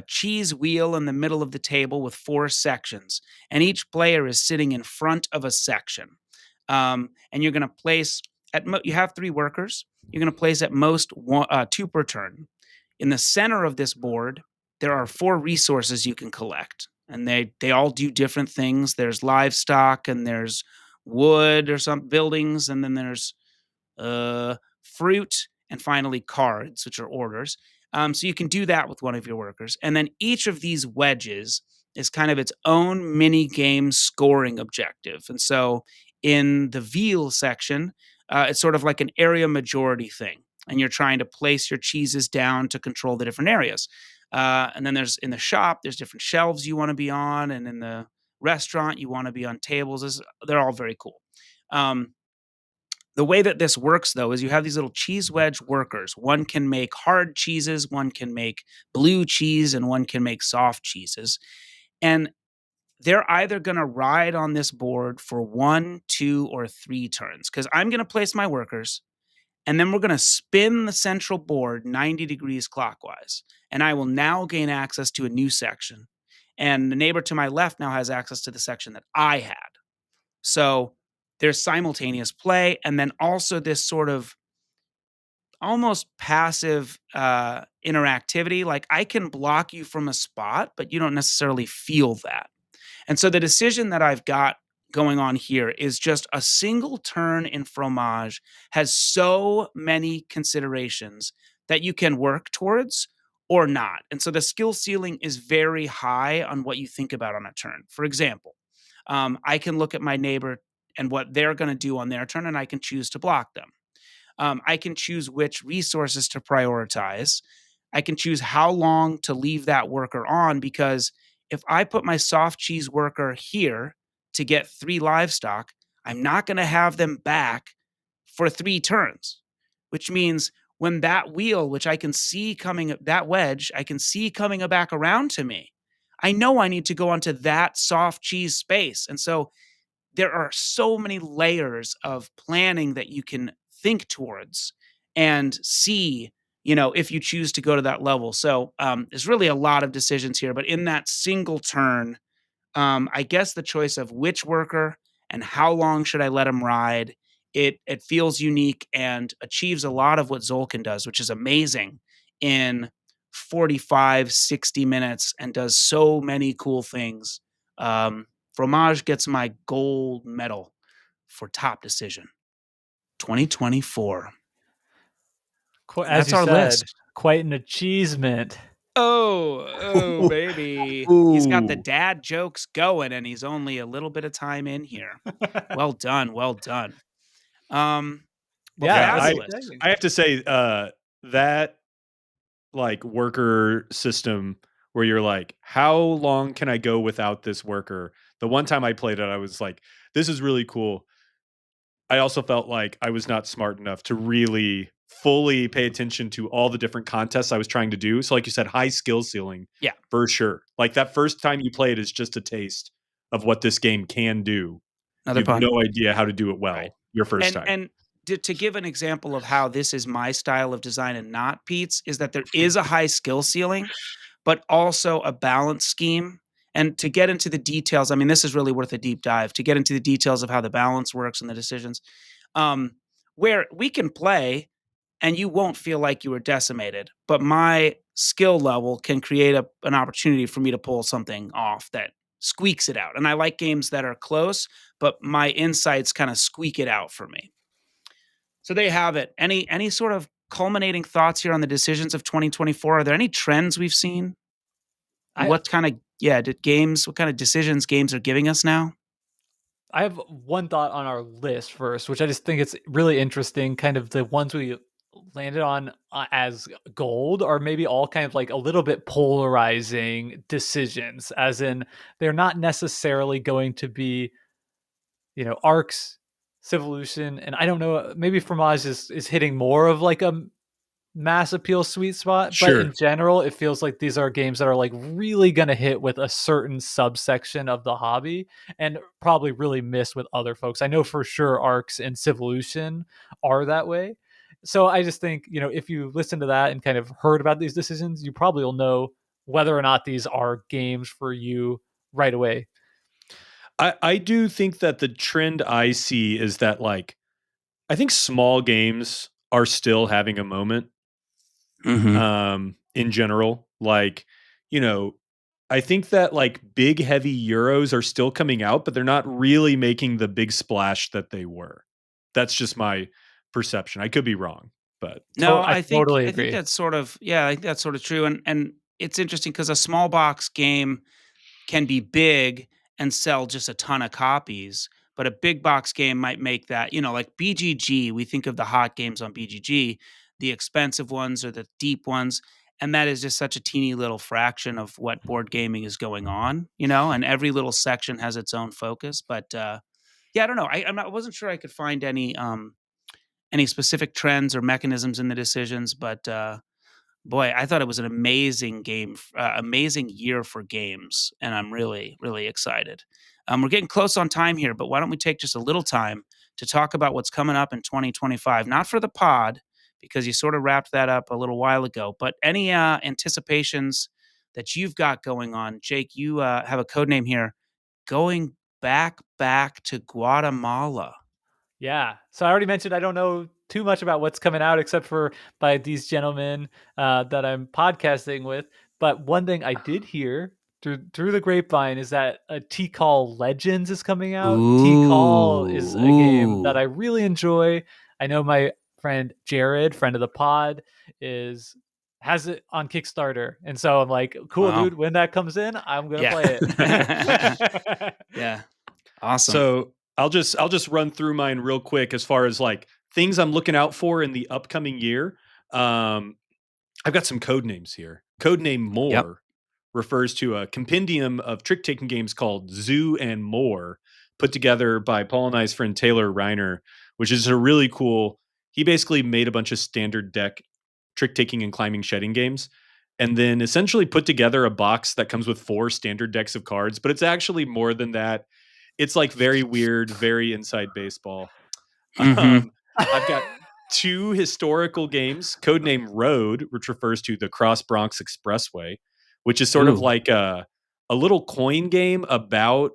Speaker 2: cheese wheel in the middle of the table with 4 sections, and each player is sitting in front of a section. And you're going to place you have 3 workers. You're going to place at most 2 per turn. In the center of this board, there are 4 resources you can collect, and they all do different things. There's livestock, and there's wood or some buildings, and then there's fruit, and finally cards, which are orders. So you can do that with one of your workers. And then each of these wedges is kind of its own mini game scoring objective. And so in the veal section, it's sort of like an area majority thing. And you're trying to place your cheeses down to control the different areas. And then there's in the shop, there's different shelves you want to be on. And in the restaurant, you want to be on tables. They're all very cool. The way that this works, though, is you have these little cheese wedge workers. One can make hard cheeses, one can make blue cheese, and one can make soft cheeses. And they're either going to ride on this board for 1, 2, or 3 turns, because I'm going to place my workers, and then we're going to spin the central board 90 degrees clockwise. And I will now gain access to a new section. And the neighbor to my left now has access to the section that I had. So there's simultaneous play, and then also this sort of almost passive interactivity. Like I can block you from a spot, but you don't necessarily feel that. And so the decision that I've got going on here is just a single turn in Fromage has so many considerations that you can work towards or not. And so the skill ceiling is very high on what you think about on a turn. For example, I can look at my neighbor and what they're going to do on their turn, and I can choose to block them. I can choose which resources to prioritize. I can choose how long to leave that worker on, because if I put my soft cheese worker here to get 3 livestock, I'm not going to have them back for 3 turns, which means when that wheel, which I can see coming, that wedge, I can see coming back around to me, I know I need to go onto that soft cheese space. And so there are so many layers of planning that you can think towards and see, if you choose to go to that level. So there's really a lot of decisions here, but in that single turn, I guess the choice of which worker and how long should I let him ride it feels unique and achieves a lot of what Zolkin does, which is amazing, in 45, 60 minutes, and does so many cool things. Fromage gets my gold medal for top decision 2024.
Speaker 3: As
Speaker 2: That's
Speaker 3: you
Speaker 2: our
Speaker 3: said,
Speaker 2: list.
Speaker 3: quite an achievement.
Speaker 2: Oh, baby. He's got the
Speaker 4: Ooh.
Speaker 2: dad jokes going, and he's only a little bit of time in here. Well done, well done. Well,
Speaker 3: Yeah,
Speaker 4: Yeah,
Speaker 3: that's
Speaker 2: fabulous.
Speaker 3: exciting.
Speaker 4: I have to say that like worker system where you're like, how long can I go without this worker? The one time I played it, I was like, this is really cool. I also felt like I was not smart enough to really fully pay attention to all the different contests I was trying to do. So, like you said, high skill ceiling,
Speaker 2: Yeah,
Speaker 4: for sure. Like that first time you play it is just a taste of what this game can do.
Speaker 2: another
Speaker 4: You have
Speaker 2: pun.
Speaker 4: no idea how to do it
Speaker 2: Right.
Speaker 4: well your first time.
Speaker 2: And to give an example of how this is my style of design and not Pete's, is that there is a high skill ceiling, but also a balance scheme. And to get into the details, I mean, this is really worth a deep dive to get into the details of how the balance works and the decisions. Um, where we can play and you won't feel like you were decimated, but my skill level can create an opportunity for me to pull something off that squeaks it out. And I like games that are close, but my insights kind of squeak it out for me. So there you have it. Any sort of culminating thoughts here on the decisions of 2024? Are there any trends we've seen? And
Speaker 3: I
Speaker 2: what kind of what kind of decisions games are giving us now?
Speaker 3: I have one thought on our list first, which I just think it's really interesting. Kind of the ones we landed on as gold are maybe all kind of like a little bit polarizing decisions, as in they're not necessarily going to be, arcs, Civolution, and I don't know, maybe Fromage is hitting more of like a mass appeal sweet spot, but in
Speaker 4: Sure.
Speaker 3: general it feels like these are games that are like really going to hit with a certain subsection of the hobby and probably really miss with other folks. I know for sure arcs and Civolution are that way. So I just think, if you listen to that and kind of heard about these decisions, you probably will know whether or not these are games for you right away.
Speaker 4: I do think that the trend I see is that like I think small games are still having a moment
Speaker 2: Mhm.
Speaker 4: in general. Like, you know, I think that like big heavy euros are still coming out, but they're not really making the big splash that they were. That's just my perception. I could be wrong, but
Speaker 2: No,
Speaker 3: I
Speaker 2: I think
Speaker 3: totally
Speaker 2: I think
Speaker 3: agree.
Speaker 2: that's sort of yeah, I think that's sort of true, and it's interesting because a small box game can be big and sell just a ton of copies, but a big box game might make that, like BGG, we think of the hot games on BGG, the expensive ones or the deep ones, and that is just such a teeny little fraction of what board gaming is going on, and every little section has its own focus. But yeah, I don't know. I wasn't sure I could find any specific trends or mechanisms in the decisions, but boy, I thought it was an amazing amazing year for games, and I'm really, really excited. We're getting close on time here, but why don't we take just a little time to talk about what's coming up in 2025? Not for the pod, because you sort of wrapped that up a little while ago, but any anticipations that you've got going on. Jake, you have a code name here, going back to Guatemala.
Speaker 3: Yeah. So I already mentioned I don't know too much about what's coming out except for by these gentlemen that I'm podcasting with. But one thing I did hear through the grapevine is that a T-Call Legends is coming out. T-Call is a game that
Speaker 2: Ooh.
Speaker 3: I really enjoy. I know my friend Jared, friend of the pod, is has it on Kickstarter. And so I'm like, cool,
Speaker 2: Wow.
Speaker 3: dude, when that comes in, I'm gonna
Speaker 2: Yeah.
Speaker 3: play it.
Speaker 2: Yeah. Awesome.
Speaker 4: so I'll just run through mine real quick as far as like things I'm looking out for in the upcoming year. Um, I've got some code names here. Codename
Speaker 2: Yep.
Speaker 4: More refers to a compendium of trick taking games called Zoo and More, put together by Paul and I's friend Taylor Reiner, which is a really cool. He basically made a bunch of standard deck trick taking and climbing shedding games, and then essentially put together a box that comes with 4 standard decks of cards. But it's actually more than that. It's like very weird, very inside baseball.
Speaker 2: Mhm.
Speaker 4: Um, I've got 2 historical games, codename Road, which refers to the Cross Bronx Expressway, which is sort of
Speaker 2: Ooh.
Speaker 4: like a little coin game about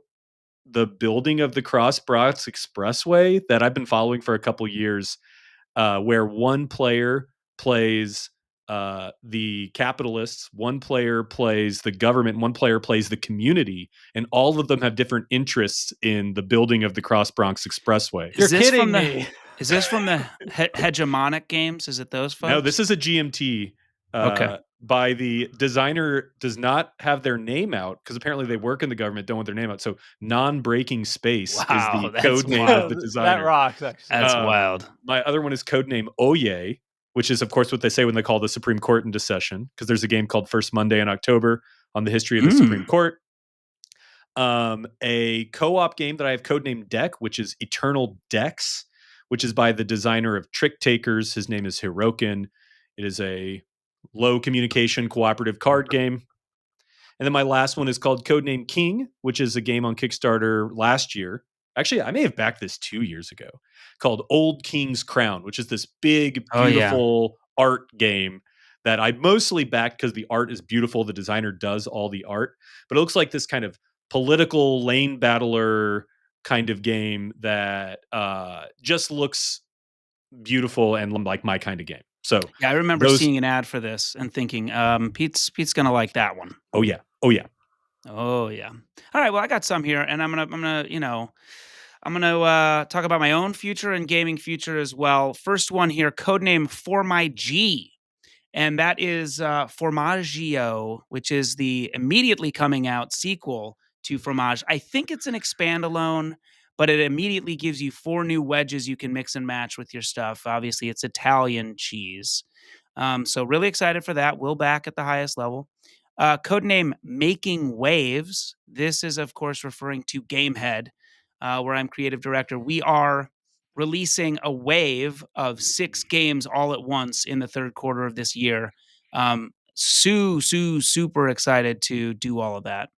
Speaker 4: the building of the Cross Bronx Expressway that I've been following for a couple years, where one player plays the capitalists, one player plays the government, one player plays the community, and all of them have different interests in the building of the Cross Bronx Expressway.
Speaker 3: You're kidding me.
Speaker 2: Is this from the hegemonic games? Is it those folks?
Speaker 4: No, this is a GMT.
Speaker 2: Okay.
Speaker 4: By the designer does not have their name out because apparently they work in the government, don't want their name out. So non-breaking space
Speaker 2: Wow,
Speaker 4: is the
Speaker 2: that's
Speaker 4: code name
Speaker 2: wild.
Speaker 4: of the
Speaker 3: That
Speaker 4: designer.
Speaker 3: rocks, actually.
Speaker 2: That's wild.
Speaker 4: My other one is codename Oye, which is of course what they say when they call the Supreme Court into session, because there's a game called First Monday in October on the history of the Supreme Court. A co-op game that I have codenamed Deck, which is Eternal Decks, which is by the designer of Trick Takers. His name is Hirokin. It is a low communication cooperative card game. And then my last one is called Codename King, which is a game on Kickstarter last year. Actually, I may have backed this 2 years ago, called Old King's Crown, which is this big, beautiful art game that I mostly backed because the art is beautiful. The designer does all the art, but it looks like this kind of political lane battler kind of game that just looks beautiful and like my kind of game. So
Speaker 2: yeah, I remember seeing an ad for this and thinking, Pete's gonna like that one.
Speaker 4: Oh yeah. Oh yeah.
Speaker 2: Oh yeah. All right. Well, I got some here, and I'm gonna talk about my own future and gaming future as well. First one here, codename Fromage, and that is Formaggio, which is the immediately coming out sequel to Fromage. I think it's an expand alone, but it immediately gives you 4 new wedges you can mix and match with your stuff. Obviously, it's Italian cheese. So really excited for that. We'll back at the highest level. Codename Making Waves. This is, of course, referring to Gamehead, where I'm creative director. We are releasing a wave of 6 games all at once in the third quarter of this year. Super excited to do all of that.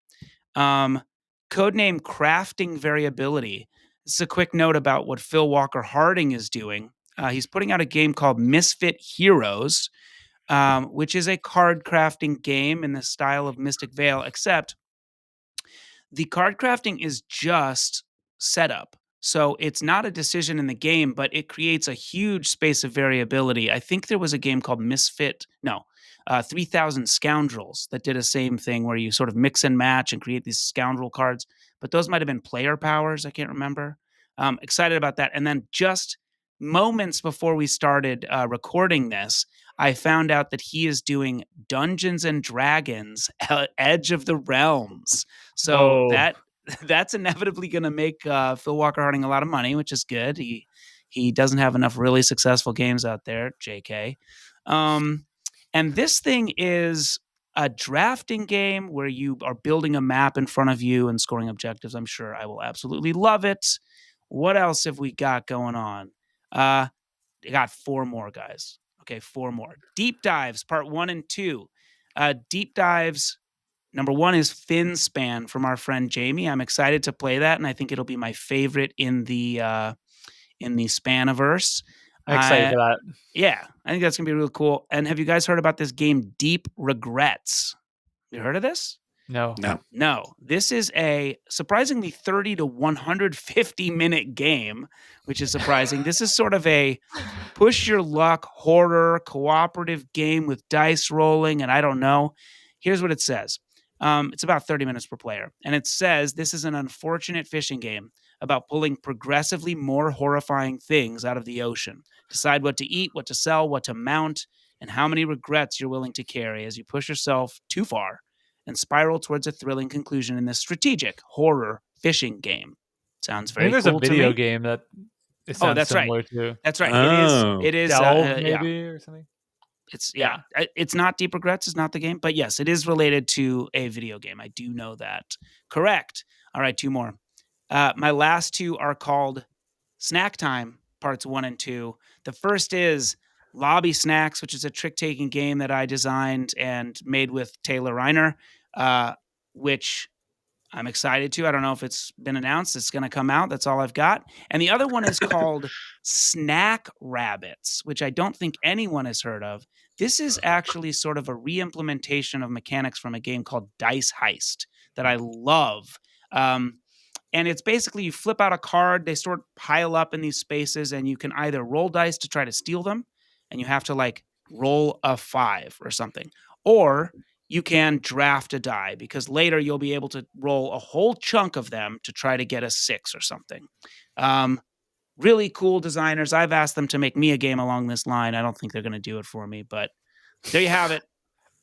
Speaker 2: Codename Crafting Variability. This is a quick note about what Phil Walker Harding is doing. He's putting out a game called Misfit Heroes, which is a card crafting game in the style of Mystic Vale, except the card crafting is just setup. So it's not a decision in the game, but it creates a huge space of variability. I think there was a game called 3,000 Scoundrels that did a same thing where you sort of mix and match and create these scoundrel cards, but those might have been player powers. I can't remember. Excited about that. And then just moments before we started recording this, I found out that he is doing Dungeons and Dragons Edge of the Realms. So that's inevitably going to make Phil Walker Harding a lot of money, which is good. He doesn't have enough really successful games out there, JK. And this thing is a drafting game where you are building a map in front of you and scoring objectives. I'm sure I will absolutely love it. What else have we got going on? I got 4 more, guys. Okay, 4 more. Deep Dives, part 1 and 2. Deep Dives, number 1 is Fin Span from our friend Jamie. I'm excited to play that, and I think it'll be my favorite in the Spaniverse.
Speaker 3: I'm excited for that.
Speaker 2: Yeah, I think that's going to be really cool. And have you guys heard about this game, Deep Regrets? You heard of this?
Speaker 3: No.
Speaker 2: This is a surprisingly 30 to 150 minute game, which is surprising. This is sort of a push your luck horror cooperative game with dice rolling, and I don't know. Here's what it says. It's about 30 minutes per player, and it says this is an unfortunate fishing game about pulling progressively more horrifying things out of the ocean. Decide what to eat, what to sell, what to mount, and how many regrets you're willing to carry as you push yourself too far and spiral towards a thrilling conclusion in this strategic horror fishing game. Sounds very cool to me.
Speaker 3: There's a video game that it sounds
Speaker 2: that's
Speaker 3: similar
Speaker 2: right.
Speaker 3: to.
Speaker 2: That's right.
Speaker 4: Oh.
Speaker 2: It is
Speaker 3: Delve, maybe, or something?
Speaker 2: It's it's not Deep Regrets, it's not the game, but yes, it is related to a video game. I do know that. Correct. All right, 2 more. My last 2 are called Snack Time, parts 1 and 2. The first is Lobby Snacks, which is a trick-taking game that I designed and made with Taylor Reiner, which I'm excited to. I don't know if it's been announced. It's going to come out. That's all I've got. And the other one is called Snack Rabbits, which I don't think anyone has heard of. This is actually sort of a re-implementation of mechanics from a game called Dice Heist that I love. And it's basically you flip out a card, they sort of pile up in these spaces, and you can either roll dice to try to steal them, and you have to like roll a 5 or something, or you can draft a die because later you'll be able to roll a whole chunk of them to try to get a 6 or something. Really cool designers. I've asked them to make me a game along this line. I don't think they're going to do it for me, but there you have it.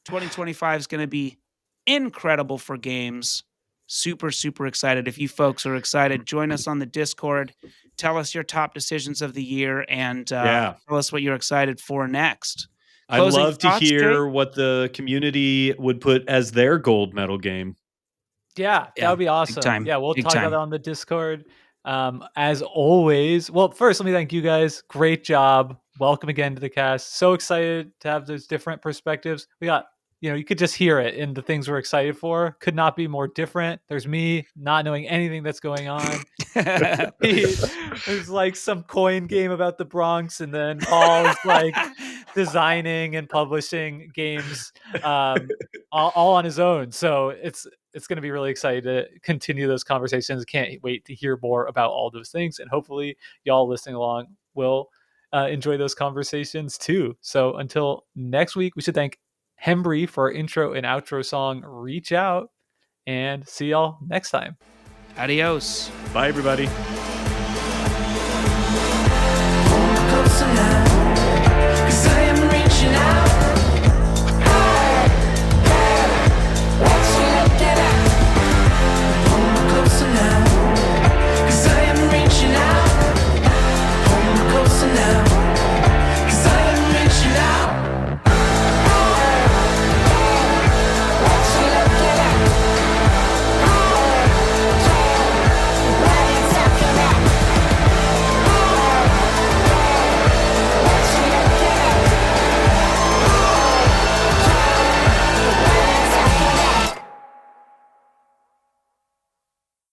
Speaker 2: 2025 is going to be incredible for games. Super, super excited. If you folks are excited, join us on the Discord. Tell us your top decisions of the year and tell us what you're excited for next.
Speaker 4: I'd
Speaker 2: Closing
Speaker 4: love to
Speaker 2: thoughts,
Speaker 4: hear
Speaker 2: Jake?
Speaker 4: what the community would put as their gold medal game.
Speaker 3: Yeah, that would be awesome.
Speaker 2: time.
Speaker 3: Yeah, we'll
Speaker 2: Big
Speaker 3: talk about
Speaker 2: time.
Speaker 3: that on the Discord. As always, well, first, let me thank you guys. Great job. Welcome again to the cast. So excited to have those different perspectives. We got, you could just hear it in the things we're excited for. Could not be more different. There's me not knowing anything that's going on. There's like some coin game about the Bronx, and then Paul is like designing and publishing games all on his own. So it's going to be really exciting to continue those conversations. Can't wait to hear more about all those things, and hopefully y'all listening along will enjoy those conversations too. So until next week, we should thank Hembry for our intro and outro song, Reach Out, and see y'all next time.
Speaker 2: Adios.
Speaker 4: Bye, everybody.
Speaker 1: Close enough.